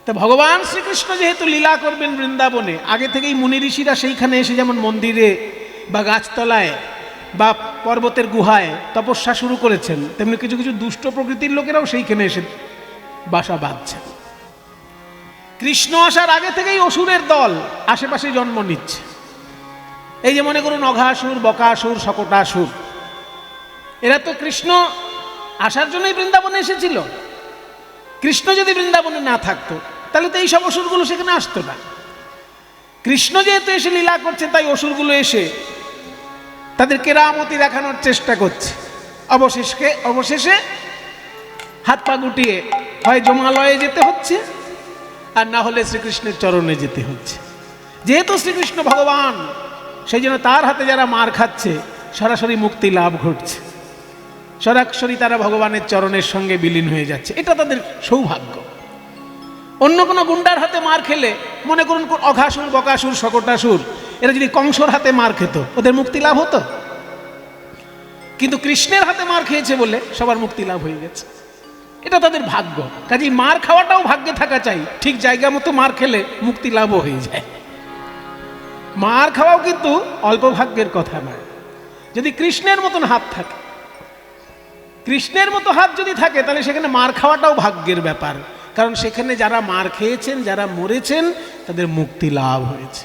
তো ভগবান শ্রীকৃষ্ণ যেহেতু লীলা করবেন বৃন্দাবনে, আগে থেকেই মুনি ঋষিরা সেইখানে এসে যেমন মন্দিরে বা গাছতলায় বা পর্বতের গুহায় তপস্যা শুরু করেছেন, তেমনি কিছু কিছু দুষ্ট প্রকৃতির লোকেরাও সেইখানে এসে বাসা বাঁধছেন। কৃষ্ণ আসার আগে থেকেই অসুরের দল আশেপাশে জন্ম নিচ্ছে। এই যে মনে করুন অঘাসুর, বকাসুর, শকটাসুর, এরা তো কৃষ্ণ আসার জন্যই বৃন্দাবনে এসেছিল। কৃষ্ণ যদি বৃন্দাবনে না থাকতো তাহলে তো এই সব অসুরগুলো সেখানে আসতো না। কৃষ্ণ যেহেতু এসে লীলা করছে তাই অসুরগুলো এসে তাদের কেরামতি দেখানোর চেষ্টা করছে। অবশেষে হাত পা গুটিয়ে হয় যমালয়ে যেতে হচ্ছে, আর না হলে শ্রীকৃষ্ণের চরণে যেতে হচ্ছে। যেহেতু শ্রীকৃষ্ণ ভগবান, সেই জন্য তার হাতে যারা মার খাচ্ছে সরাসরি মুক্তি লাভ ঘটছে, সরাসরি তারা ভগবানের চরণের সঙ্গে বিলীন হয়ে যাচ্ছে। এটা তাদের সৌভাগ্য। অন্য কোনো গুন্ডার হাতে মার খেলে, মনে করুন অঘাসুর, বকাসুর, শকটাসুর, এরা যদি কংসর হাতে মার খেত ওদের মুক্তি লাভ হতো, কিন্তু কৃষ্ণের হাতে মার খেয়েছে বলে সবার মুক্তি লাভ হয়ে গেছে। এটা তাদের ভাগ্য। কাজেই মার খাওয়াটাও ভাগ্যে থাকা চাই, ঠিক জায়গা মতো মার খেলে মুক্তি লাভও হয়ে যায়। মার খাওয়াও কিন্তু অল্প ভাগ্যের কথা নয়। যদি কৃষ্ণের মতন হাত থাকে, কৃষ্ণের মতো হাত যদি থাকে, তাহলে সেখানে মার খাওয়াটাও ভাগ্যের ব্যাপার, কারণ সেখানে যারা মার খেয়েছেন, যারা মরেছেন, তাদের মুক্তি লাভ হয়েছে।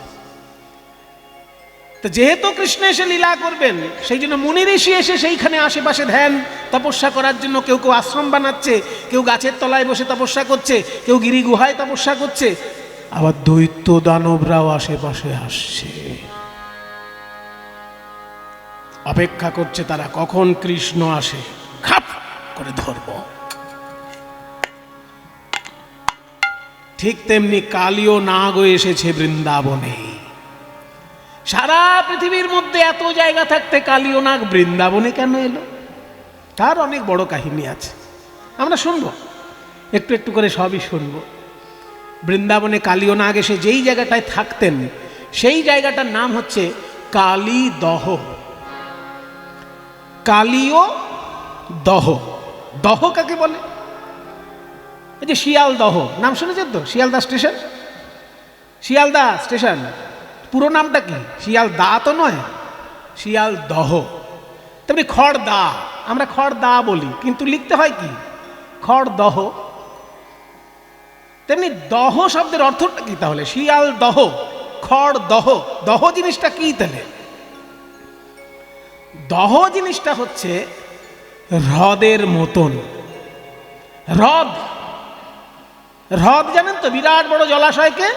তো যেহেতু কৃষ্ণ এসে লীলা করবেন, সেই জন্য মুনি ঋষি এসে সেইখানে আশেপাশে ধ্যান তপস্যা করার জন্য কেউ কেউ আশ্রম বানাচ্ছে, কেউ গাছের তলায় বসে তপস্যা করছে, কেউ গিরি গুহায় তপস্যা করছে, আবার দৈত্য দানবরাও আশেপাশে আসছে, অপেক্ষা করছে তারা কখন কৃষ্ণ আসে, খাপ করে ধরব। ঠিক তেমনি কালীয় নাগও এসেছে বৃন্দাবনে। সারা পৃথিবীর মধ্যে এত জায়গা থাকতে কালীয় নাগ বৃন্দাবনে কেন এলো? তার অনেক বড় কাহিনী আছে, আমরা শুনবো, একটু একটু করে সবই শুনবো। বৃন্দাবনে কালীয় নাগ এসে যেই জায়গাটায় থাকতেন, সেই জায়গাটার নাম হচ্ছে কালীদহ। কালীয় দহ। দহ কাকে বলে? এই যে শিয়ালদহ নাম শুনেছেন তো, শিয়ালদা স্টেশন, শিয়ালদা স্টেশন পুরো নামটা কি? শিয়ালদা তো নয়, শিয়ালদহ। তেমনি খড়দা, আমরা খড়দা বলি, কিন্তু লিখতে হয় কি? খড়দহ। তেমনি দহ শব্দের অর্থটা কি তাহলে? শিয়ালদহ, খড়দহ। দহ জিনিসটা কি তাহলে? দহ জিনিসটা হচ্ছে হ্রদের মতন। হ্রদ, হ্রদ জানেন তো, বিরাট বড় জলাশয়কে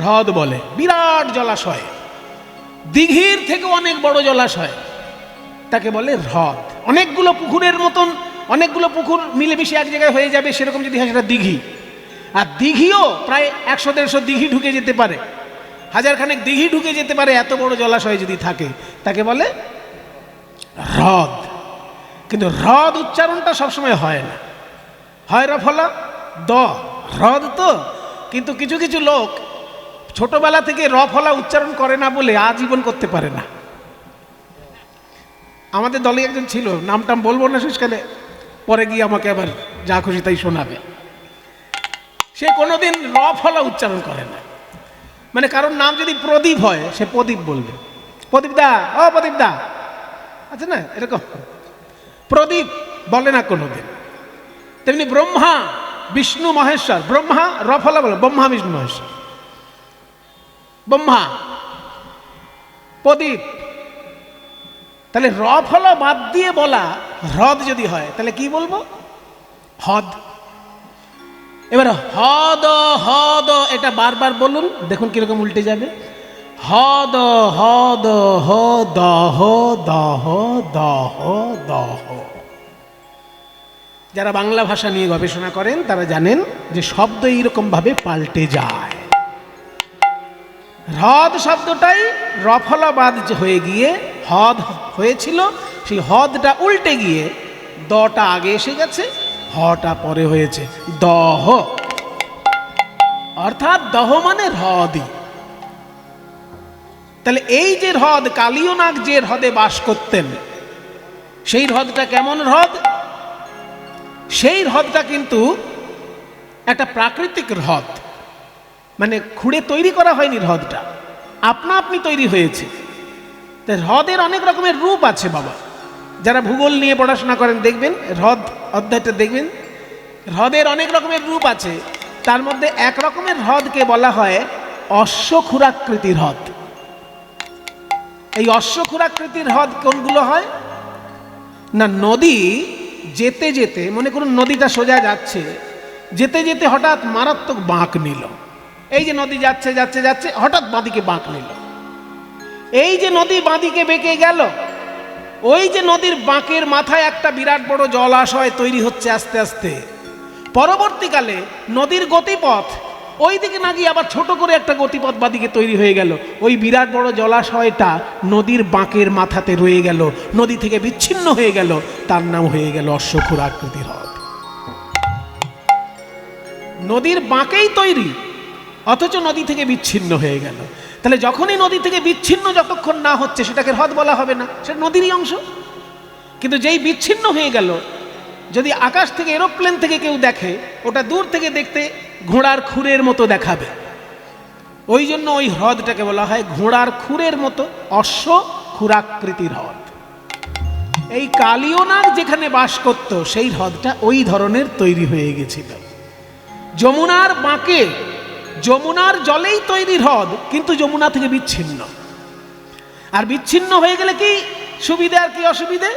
হ্রদ বলে, বিরাট জলাশয়। দিঘির থেকে অনেক বড় জলাশয়, তাকে বলে হ্রদ। অনেকগুলো পুকুরের মতন, অনেকগুলো পুকুর মিলেমিশে এক জায়গায় হয়ে যাবে, সেরকম যদি হয় সেটা দিঘি। আর দিঘিও প্রায় 100-150 দিঘি ঢুকে যেতে পারে, 1000 খানেক দিঘি ঢুকে যেতে পারে, এত বড় জলাশয় যদি থাকে, তাকে বলে হ্রদ। কিন্তু হ্রদ উচ্চারণটা সবসময় হয় না, হয় রফলা দ, হ্রদ তো। কিন্তু কিছু কিছু লোক ছোটবেলা থেকে রফলা উচ্চারণ করে না বলে আজীবন করতে পারে না। আমাদের দলে একজন ছিল, নামটাম বলবো না শেষকালে, পরে গিয়ে আমাকে আবার যা খুশি তাই শোনাবে। সে কোনোদিন র ফলা উচ্চারণ করে না। মানে কারোর নাম যদি প্রদীপ হয় সে প্রদীপ বলবে, প্রদীপ দা, ও প্রদীপ দা, আচ্ছা না, এরকম প্রদীপ বলে না কোনোদিন। তেমনি ব্রহ্মা বিষ্ণু মহেশ্বর, ব্রহ্মা র ফলা বলে ব্রহ্মা বিষ্ণু মহেশ্বর, ব্রহ্মা প্রদীপ। তাহলে র ফলা বাদ দিয়ে বলা হ্রদ যদি হয় তাহলে কি বলবো? হদ। এবার হদ হদ এটা বারবার বলুন, দেখুন কিরকম উল্টে যাবে। হদ হদ হ দহ দহ দহ দহ। যারা বাংলা ভাষা নিয়ে গবেষণা করেন তারা জানেন যে শব্দ এইরকম ভাবে পাল্টে যায়। হ্রদ শব্দটাই রফলাবাদ হয়ে গিয়ে হদ হয়েছিল, সেই হদটা উল্টে গিয়ে দটা আগে এসে গেছে, হটা পরে হয়েছে দহ, অর্থাৎ দহ মানে হ্রদই। তাহলে এই যে হ্রদ, কালীয় নাগ যে হ্রদে বাস করতেন, সেই হ্রদটা কেমন হ্রদ? সেই হ্রদটা কিন্তু একটা প্রাকৃতিক হ্রদ, মানে খুঁড়ে তৈরি করা হয়নি, হ্রদটা আপনা আপনি তৈরি হয়েছে। হ্রদের অনেক রকমের রূপ আছে বাবা, যারা ভূগোল নিয়ে পড়াশোনা করেন দেখবেন, হ্রদ অধ্যায়টা দেখবেন, হ্রদের অনেক রকমের রূপ আছে। তার মধ্যে এক রকমের হ্রদকে বলা হয় অশ্বক্ষুরাকৃতির হ্রদ। এই অশ্বক্ষুরাকৃতির হ্রদ কোনগুলো হয় না, নদী যেতে যেতে, মনে করুন নদীটা সোজা যাচ্ছে, যেতে যেতে হঠাৎ মারাত্মক বাঁক নিল। এই যে নদী যাচ্ছে যাচ্ছে যাচ্ছে, হঠাৎ বাঁদিকে বাঁক নিল। এই যে নদী বাঁদিকে বেঁকে গেল, ওই যে নদীর বাঁকের মাথায় একটা বিরাট বড় জলাশয় তৈরি হচ্ছে আস্তে আস্তে। পরবর্তীকালে নদীর গতিপথ ওই দিকে না গিয়ে আবার ছোট করে একটা গতিপথ বাদিকে তৈরি হয়ে গেল। ওই বিরাট বড় জলাশয়টা নদীর বাঁকের মাথাতে রয়ে গেল, নদী থেকে বিচ্ছিন্ন হয়ে গেল, তার নাম হয়ে গেল অশ্বক্ষুরাকৃতির হ্রদ। নদীর বাঁকেই তৈরি, অথচ নদী থেকে বিচ্ছিন্ন হয়ে গেল। তাহলে যখনই নদী থেকে বিচ্ছিন্ন যতক্ষণ না হচ্ছে সেটাকে হ্রদ বলা হবে না, সেটা নদীরই অংশ। কিন্তু যেই বিচ্ছিন্ন হয়ে গেল, যদি আকাশ থেকে এরোপ্লেন থেকে কেউ দেখে, ওটা দূর থেকে দেখতে ঘোড়ার খুরের মতো দেখাবে। ওই জন্য ওই হ্রদটাকে বলা হয় ঘোড়ার খুরের মতো অশ্ব ক্ষুরাকৃতির হ্রদ। এই কালীয় নাগ যেখানে বাস করত সেই হ্রদটা ওই ধরনের তৈরি হয়ে গেছিল। যমুনার বাঁকে যমুনার জলেই তৈরি হ্রদ, কিন্তু যমুনা থেকে বিচ্ছিন্ন। আর বিচ্ছিন্ন হয়ে গেলে কি সুবিধে আর কি অসুবিধে?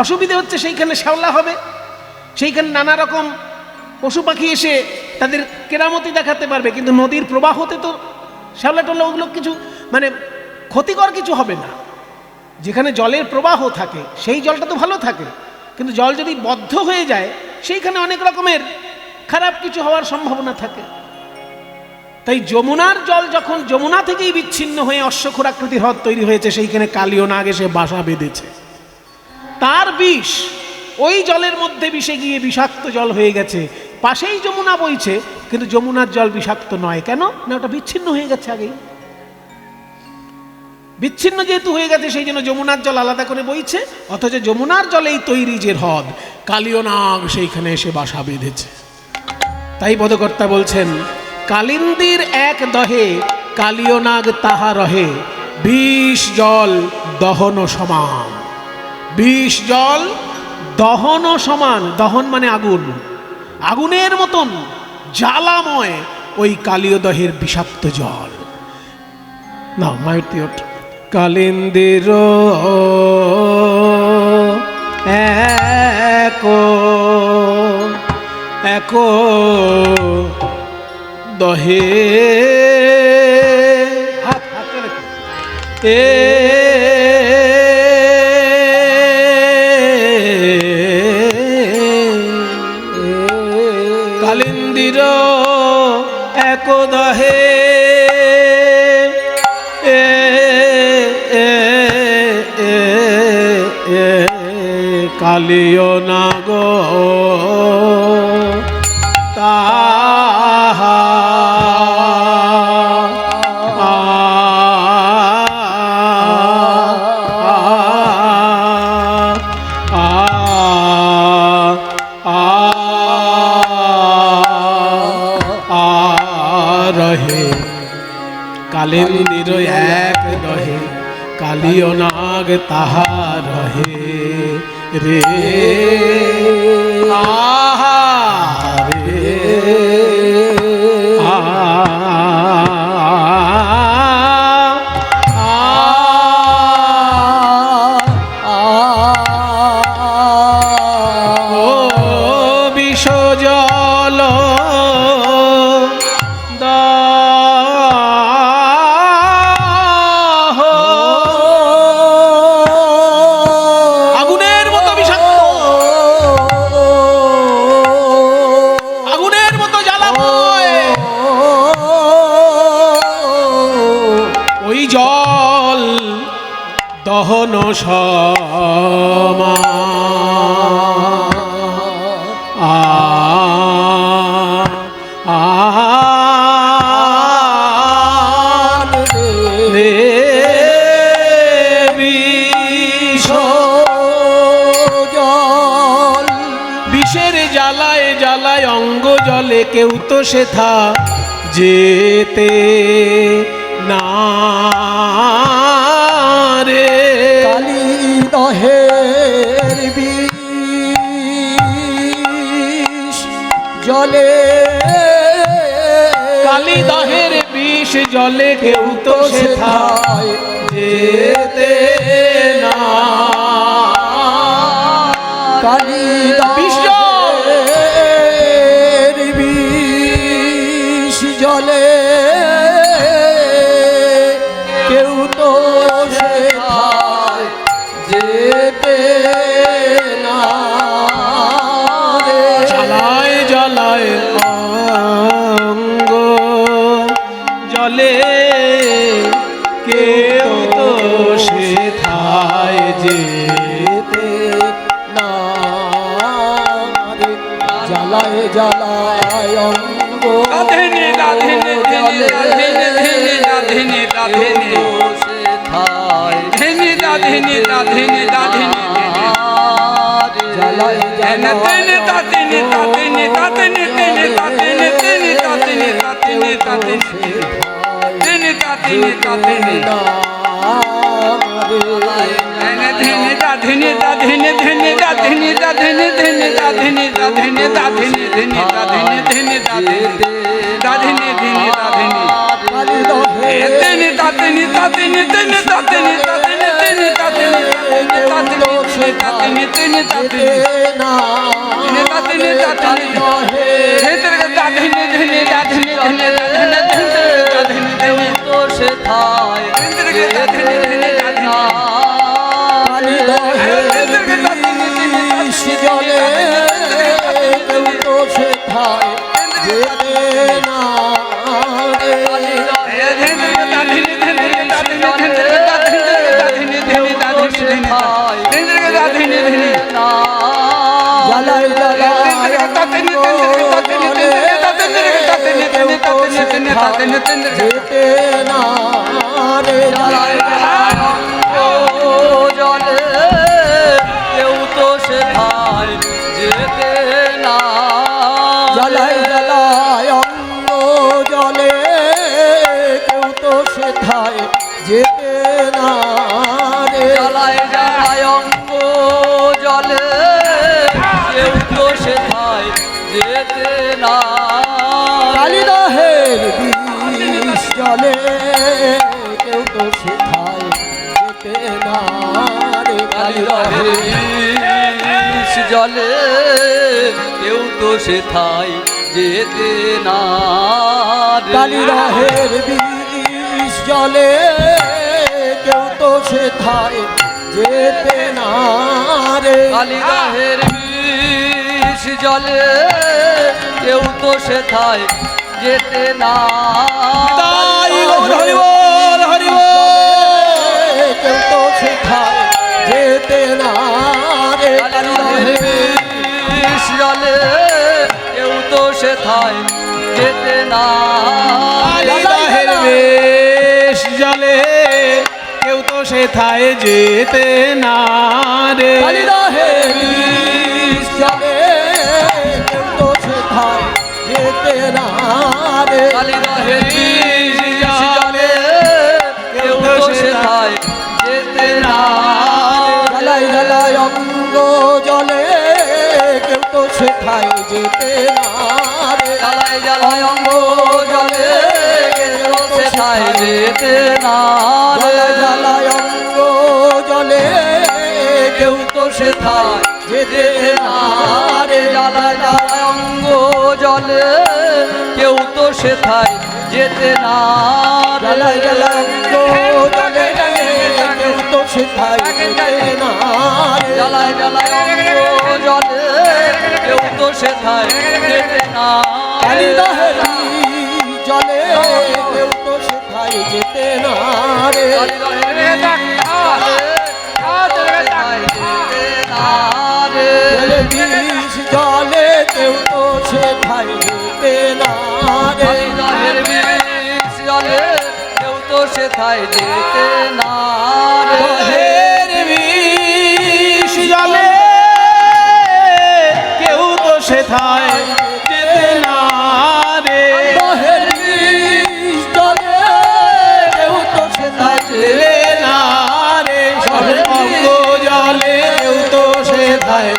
অসুবিধে হচ্ছে সেইখানে শ্যাওলা হবে, সেইখানে নানা রকম পশু পাখি এসে তাদের কেরামতি দেখাতে পারবে, কিন্তু নদীর প্রবাহতে তো শ্যাওলা টোলা ওগুলো কিছু মানে ক্ষতিকর কিছু হবে না। যেখানে জলের প্রবাহ থাকে সেই জলটা তো ভালো থাকে, কিন্তু জল যদি বদ্ধ হয়ে যায় সেইখানে অনেক রকমের খারাপ কিছু হওয়ার সম্ভাবনা থাকে। তাই যমুনার জল যখন যমুনা থেকেই বিচ্ছিন্ন হয়ে অশ্বক্ষুরাকৃতির হ্রদ তৈরি হয়েছে, সেইখানে কালীয় নাগ এসে বাসা বেঁধেছে। তার বিষ ওই জলের মধ্যে মিশে গিয়ে বিষাক্ত জল হয়ে গেছে। পাশেই যমুনা বইছে, কিন্তু যমুনার জল বিষাক্ত নয়। কেন না, ওটা বিচ্ছিন্ন হয়ে গেছে আগেই। বিচ্ছিন্ন যেহেতু হয়ে গেছে সেই জন্য যমুনার জল আলাদা করে বইছে, অথচ যমুনার জলেই তৈরি যে হ্রদ, কালীয় নাগ সেইখানে এসে বাসা বেঁধেছে। তাই পদকর্তা বলছেন, কালিন্দীর এক দহে কালীয় নাগ তাহা রহে, বিষ জল দহন সমান। বিষ জল দহন সমান, দহন মানে আগুন, আগুনের মতন জ্বালাময় ওই কালীয় দহের বিষাক্ত জল। না মাইটিওট কালিন্দির এক দহে হাত হাতে কালিন্দির এক দহে কালীয় নাগ তাহা কালিন্দির এক দহে কালিও নাগ তাহা রহে রে আহা রে ও বিষ জল দাহ আগুনের মতো বিষাক্ত আগুনের মতো জ্বালাময় ওই জল দহন বিষের জ্বালায় জ্বালায় অঙ্গ জলে কেউ তো সেথা যেতে না রে কালী দহের বিষ জলে কালী দহের বিষ জলে কেউ তো সেথা যেতে না কালী বিষ জল। দহের বিষ জলে কেউ তো সেথায় যেতে না রে। জ্বালায় জ্বালায় অঙ্গ জলে কেউ তো সেথায় যেতে না রে। জ্বালায় জ্বালায় অঙ্গ রাধেনে রাধেনে ধেনে রাধেনে ধেনে রাধেনে রাধেনে সেথায় ধেনে রাধেনে রাধেনে রাধেনে জ্বালায় ধেনে তেনে তাতেনে তাতেনে তাতেনে তেনে তাতেনে তেনে তাতেনে তাতেনে তাতেনে তেনে তাতেনে তাতেনে ধেনে রাধেনে রাধেনে ধেনে রাধেনে রাধেনে ধেনে রাধেনে রাধেনে রাধেনে ধেনে রাধেনে ধেনে রাধেনে রাধেনে ধেনে রাধেনে তেনে তাতেনে তাতেনে তেনে তাতেনে তাতেনে তেনে তাতেনে তাতেনে তেনে তাতেনে তেনে তাতেনে তাতেনে হেতরে তাতেনে ধেনে রাধেনে ধেনে রাধেনে ধেনে ধেনে তো সেথায় হেতরে তাতেনে ধেনে রাধেনে জলে কেউ তো সেথায় যেতে না রে। জ্বালায় জ্বালায় যেতে না রে। জ্বালায় জলে কেউ তো সেথায় যেতে না। জ্বালায় জ্বালায় অঙ্গ জলে কেউ তো সেথায় যেতে না রে। জ্বালায় জ্বালায় অঙ্গ জলে কেউ তো সেথায় যেতে না। কালী দহের বিষ জলে কেউ তো সেথায় যেতে না রে। কালী দহের বিষ জলে কেউ তো সেথায় যেতে না। কালী দহের বিষ জলে কেউ তো সেথায় যেতে না রে। কালী দহের বিষ জলে কেউ তো সেথায় যেতে না। তাই গৌর হরি বল হরি বল কেউ তো সেথায় যেতে না রে। কালী দহের বিষ জলে কেউ তো সেথায় যেতে না। কালী দহের বিষ জলে কেউ তো সেথায় যেতে না রে কালী দহের বিষ জলে কেউ তো সেথায় যেতে না রে। কালী দহের বিষ জলে না জ্বালায় জ্বালায় অঙ্গ জলে কেউ তো সেথায় যেতে না জ্বালায় জ্বালায় অঙ্গ জলে কেউ সেথায় যেতে না জ্বালায় জ্বালায় অঙ্গ জলে কেউ তো সেথায় যেতে না রে জ্বালায় জ্বালায় অঙ্গ জলে কেউ তো সেথায় যেতে না জ্বালায় জ্বালায় অঙ্গ জলে কেউ তো সেথায় যেতে না জ্বালায় জ্বালায় অঙ্গ জলে কেউ তো সেথায় যেতে না কালিদহেরি জলে কেউ তো সেথায় যেতে না রে বিষ জলে কেউ তো সেথায় যেতে না রে বিষ জলে কেউ তো সেথায় যেতে না রে বিষ জলে কেউ তো সেথায় যেতে না রে বিষ জলে কেউ তো সেথায় যেতে না রে অঙ্গ জলে কেউ তো সেথায়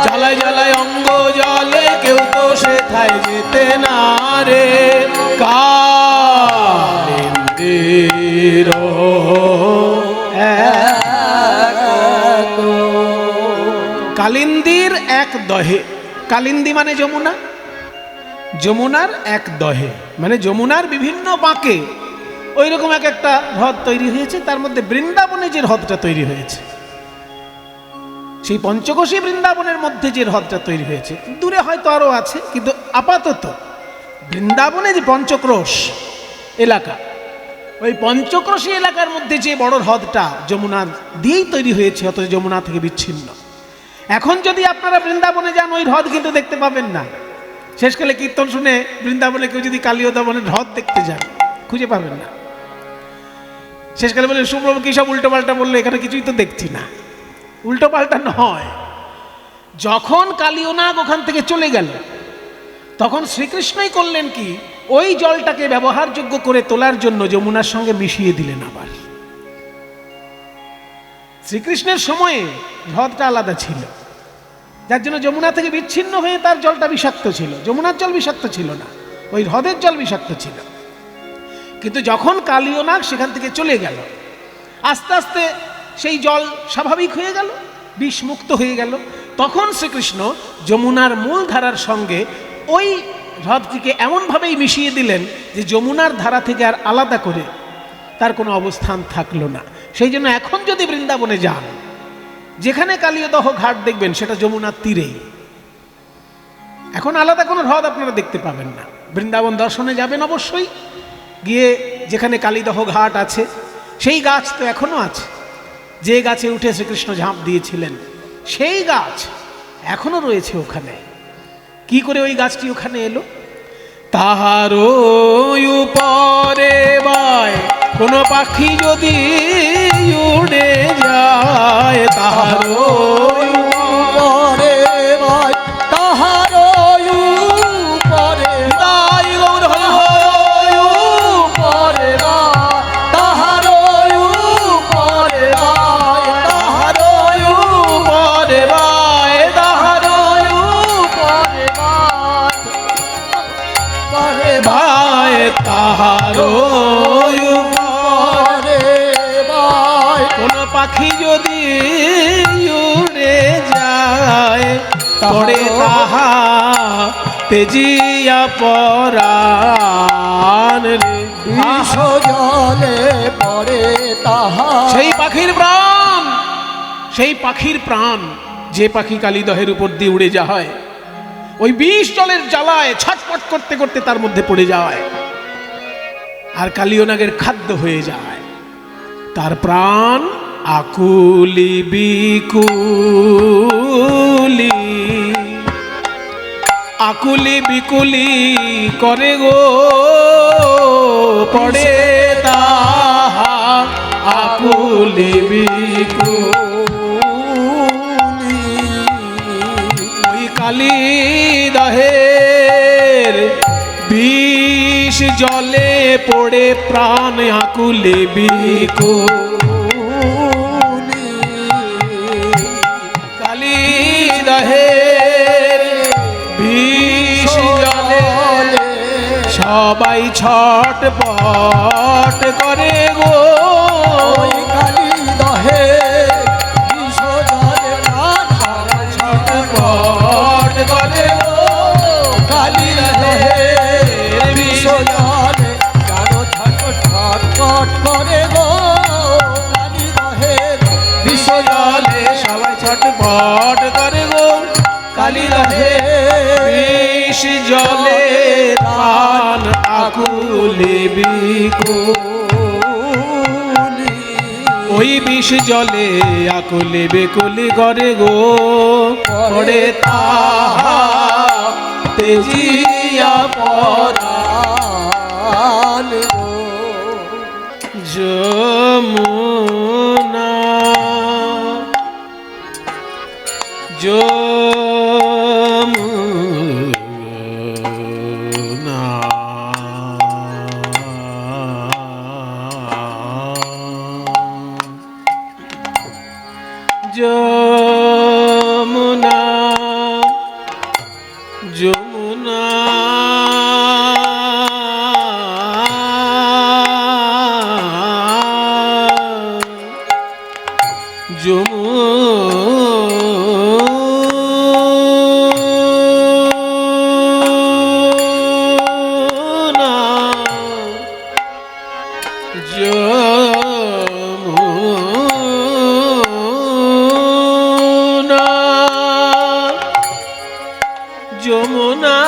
জ্বালায় জ্বালায় অঙ্গ জলে কেউ তো সেথায় যেতে না রে কালিন্দির কালিন্দির এক দহে কালিন্দী মানে যমুনা যমুনার এক দহে মানে যমুনার বিভিন্ন বাঁকে ওই রকম এক একটা হ্রদ তৈরি হয়েছে তার মধ্যে বৃন্দাবনে যে হ্রদটা তৈরি হয়েছে সেই পঞ্চকোশী বৃন্দাবনের মধ্যে যে হ্রদটা তৈরি হয়েছে দূরে হয়তো আরো আছে কিন্তু আপাতত বৃন্দাবনে যে পঞ্চক্রোশ এলাকা ওই পঞ্চক্রোশী এলাকার মধ্যে যে বড় হ্রদটা যমুনার দিয়েই তৈরি হয়েছে অথচ যমুনা থেকে বিচ্ছিন্ন এখন যদি আপনারা বৃন্দাবনে যান ওই হ্রদ কিন্তু দেখতে পাবেন না শেষকালে কীর্তন শুনে বৃন্দাবনে কেউ যদি কালিয়দমনের হ্রদ দেখতে যান খুঁজে পাবেন না শেষকালে বলে সুব্রহ্ম কি সব উল্টো পাল্টা বললো এখানে কিছুই তো দেখছি না উল্টো পাল্টা নয় যখন কালিয়নাগ ওখান থেকে চলে গেল তখন শ্রীকৃষ্ণই করলেন কি ওই জলটাকে ব্যবহারযোগ্য করে তোলার জন্য যমুনার সঙ্গে মিশিয়ে দিলেন আবার শ্রীকৃষ্ণের সময়ে হ্রদটা আলাদা ছিল যার জন্য যমুনা থেকে বিচ্ছিন্ন হয়ে তার জলটা বিষাক্ত ছিল যমুনার জল বিষাক্ত ছিল না ওই হ্রদের জল বিষাক্ত ছিল কিন্তু যখন কালিয়নাগ সেখান থেকে চলে গেল আস্তে আস্তে সেই জল স্বাভাবিক হয়ে গেল বিষমুক্ত হয়ে গেল তখন শ্রীকৃষ্ণ যমুনার মূল ধারার সঙ্গে ওই হ্রদটিকে এমনভাবেই মিশিয়ে দিলেন যে যমুনার ধারা থেকে আর আলাদা করে তার কোনো অবস্থান থাকলো না সেই জন্য এখন যদি বৃন্দাবনে যান যেখানে কালিয়দহ ঘাট দেখবেন সেটা যমুনার তীরেই এখন আলাদা কোনো হ্রদ আপনারা দেখতে পাবেন না বৃন্দাবন দর্শনে যাবেন অবশ্যই গিয়ে যেখানে কালিদহ ঘাট আছে সেই গাছ তো এখনো আছে যে গাছে উঠে শ্রীকৃষ্ণ ঝাঁপ দিয়েছিলেন সেই গাছ এখনো রয়েছে ওখানে কি করে ওই গাছটি ওখানে এলো তাহার উপরে বায় কোনো পাখি যদি উড়ে যায় তাহার উপরে বায় তাহার উপরে তাই গৌর উপরে বায় তাহার উপরে বায় তাহার উপরে বায় তাহার উপরে বায় বায় তাহার কোন পাখি যদি উড়ে যায় পড়ে তাহা তেজিয়া পরাণ রে বিষ জলে পড়ে তাহা সেই পাখির প্রাণ যে পাখি কালিদহের উপর দিয়ে উড়ে যায় ওই বিষ জলের জ্বালায় ছটফট করতে করতে তার মধ্যে পড়ে যায় আর কালিয়নাগের খাদ্য হয়ে যায় তার প্রাণ আকুলি বিকুলি আকুলি বিকুলি করে গো পড়ে তাহা আকুলি বিকুলি ওই কালিদহের বিষ জলে পড়ে প্রাণ আকুলি বিকুলি দেহের বিষ জলে সবাই ছটপট করে গো ওই কালী দহে বিষ জলে প্রাণ হারায় ছটপট করে গো কালী দহে বিষ জলে জানো ছটফট করে গো কালী দহে বিষ জলে সবাই ছটপট করে গো কালী দহে বিষ জলে প্রাণ আকুলে বিকুলি ওই বিষ জলে আকুলে বেকুলি করে গো পড়ে তাহা তেজিয়া পরাণ যমুনা যমুনা যমুনা যমুনা যমুনা যমুনা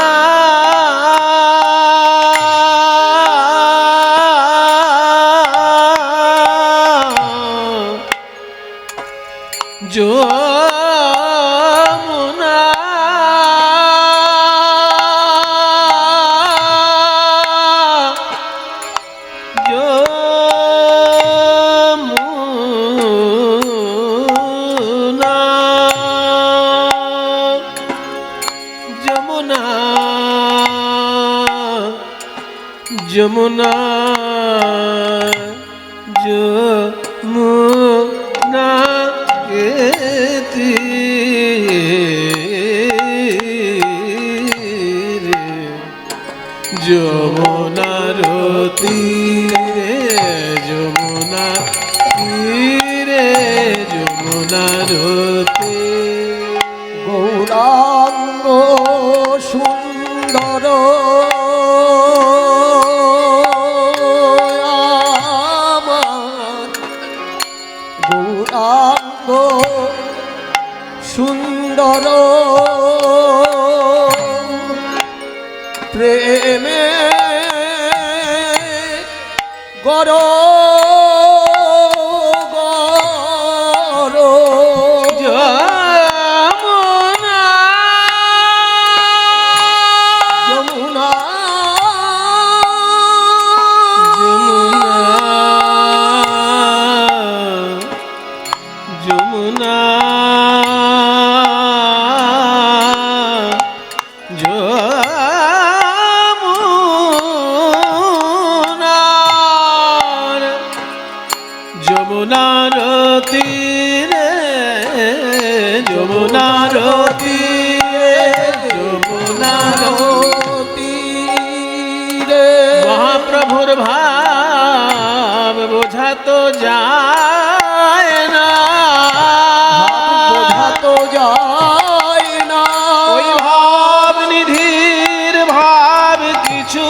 যমুনা যমুনা যমুনা কে তীরে যমুনার তীরে যমুনা তীরে যমুনার তীরে গৌরাঙ্গ সুন্দর আমার গৌরাঙ্গ সুন্দর প্রেমে গর গর যমুনা যমুনা যমুনা যমুনার তীরে যমুনার তীরে যমুনার তীরে মহাপ্রভুর ভাব বোঝা তো যায় না বোঝা তো যায় না ওই ভাব নিধির ভাব কিছু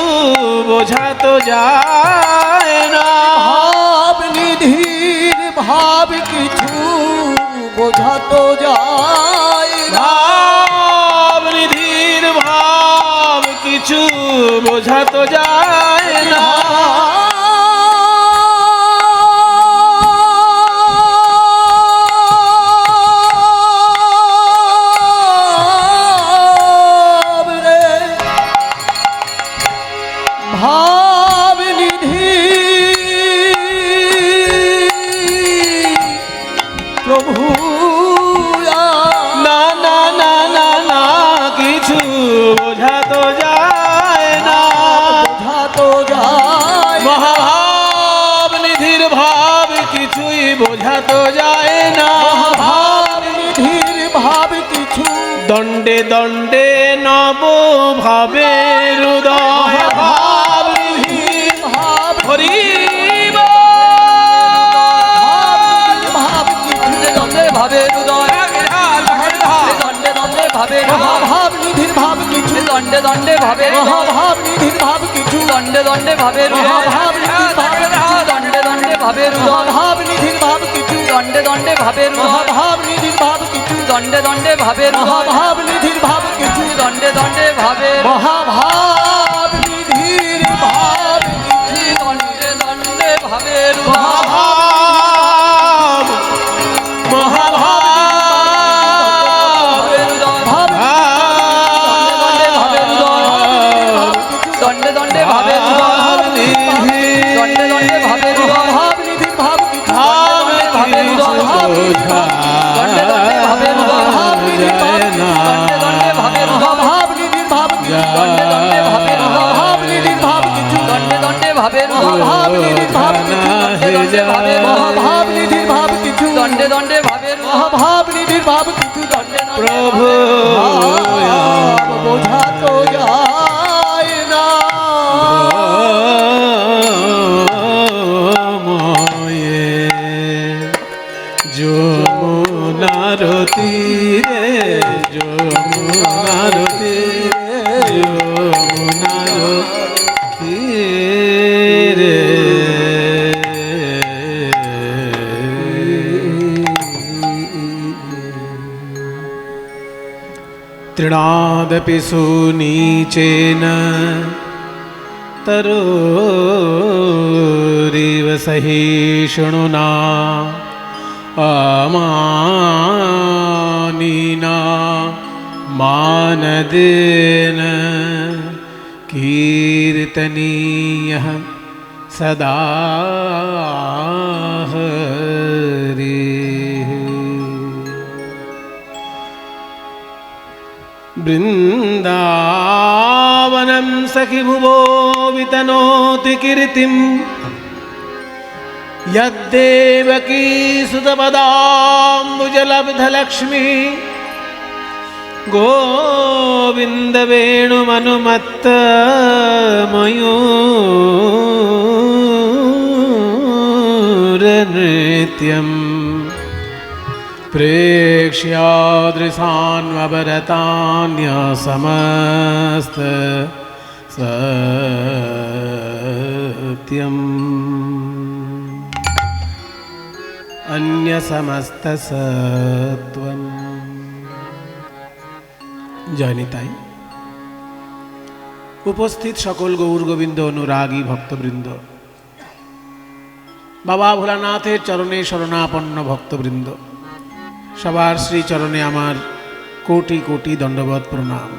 বোঝা তো যায় না ভাব নিধির ভাব কিছু বোঝা তো যায় না ভাব নিধির ভাব কিছু বোঝা তো যায় না ভাব রে ভাব নিধি প্রভু না না না না না কিছু বোঝা তো যায় না কিছু দণ্ডে দণ্ডে নব ভাবের উদয় ভাব ভাব হরি ভাব কিছু দণ্ডে ভাবের উদয় দণ্ডে দণ্ডে ভাবের ভাব নিধির ভাব কিছু দণ্ডে দণ্ডে ভাবের ভাব নিধির ভাব কিছু দণ্ডে দণ্ডে ভাবের ভাব নিধির ভাব দণ্ডে দণ্ডে ভাবের ভাব নিধির ভাব কিছু দণ্ডে দণ্ডে ভাবের ভাব নিধির ভাব কিছু দণ্ডে দণ্ডে ভাবের ভাব নিধির ভাব কিছু দণ্ডে দণ্ডে ভাবের মহাভাব নিধির ভাব কিছু দণ্ডে দণ্ডে ভাবের মহাভাব মহাভাব দণ্ডে দণ্ডে ভাবের দণ্ডে দণ্ডে ভাবের ভাব নিধির ভাব কিছু ভাবের দণ্ডে দণ্ডে ভাবের ভাব নিধির ভাব নিধির ভাব দণ্ডে দণ্ডে ভাবের ভাব নিধির ভাব কিছু দণ্ডে দণ্ডে ভাবের ভাব নিধির ভাব ভাব নিধির ভাব কিছু দণ্ডে দণ্ডে ভাবের ভাব নিধির ভাব কিছু দণ্ডে প্রভু বোঝা তো যায় না ময়ে যমুনার তীরে যমুনার তীরে যমুনার তীরে तृणादपि सुनीचेन तरोरिव सहिष्णुना अमानिना मानदेन कीर्तनीयः सदा हरिः बृन्दावनं सखि भुवो वितनोति कीर्तिं यद्देवकी सुतपदाम्बुजलब्धलक्ष्मी गोविन्द वेणुमनुमत्त मयूरनृत्यम् प्रेक्ष्यादृशान्वभरतान्यसमस्त सत्यम् अन्यसमस्तसत्त्वम् জয়নিতাই উপস্থিত সকল গৌর গোবিন্দ অনুরাগী ভক্তবৃন্দ, বাবা ভোলানাথের চরণে শরণাপন্ন ভক্তবৃন্দ, সবার শ্রীচরণে আমার কোটি কোটি দণ্ডবত প্রণাম।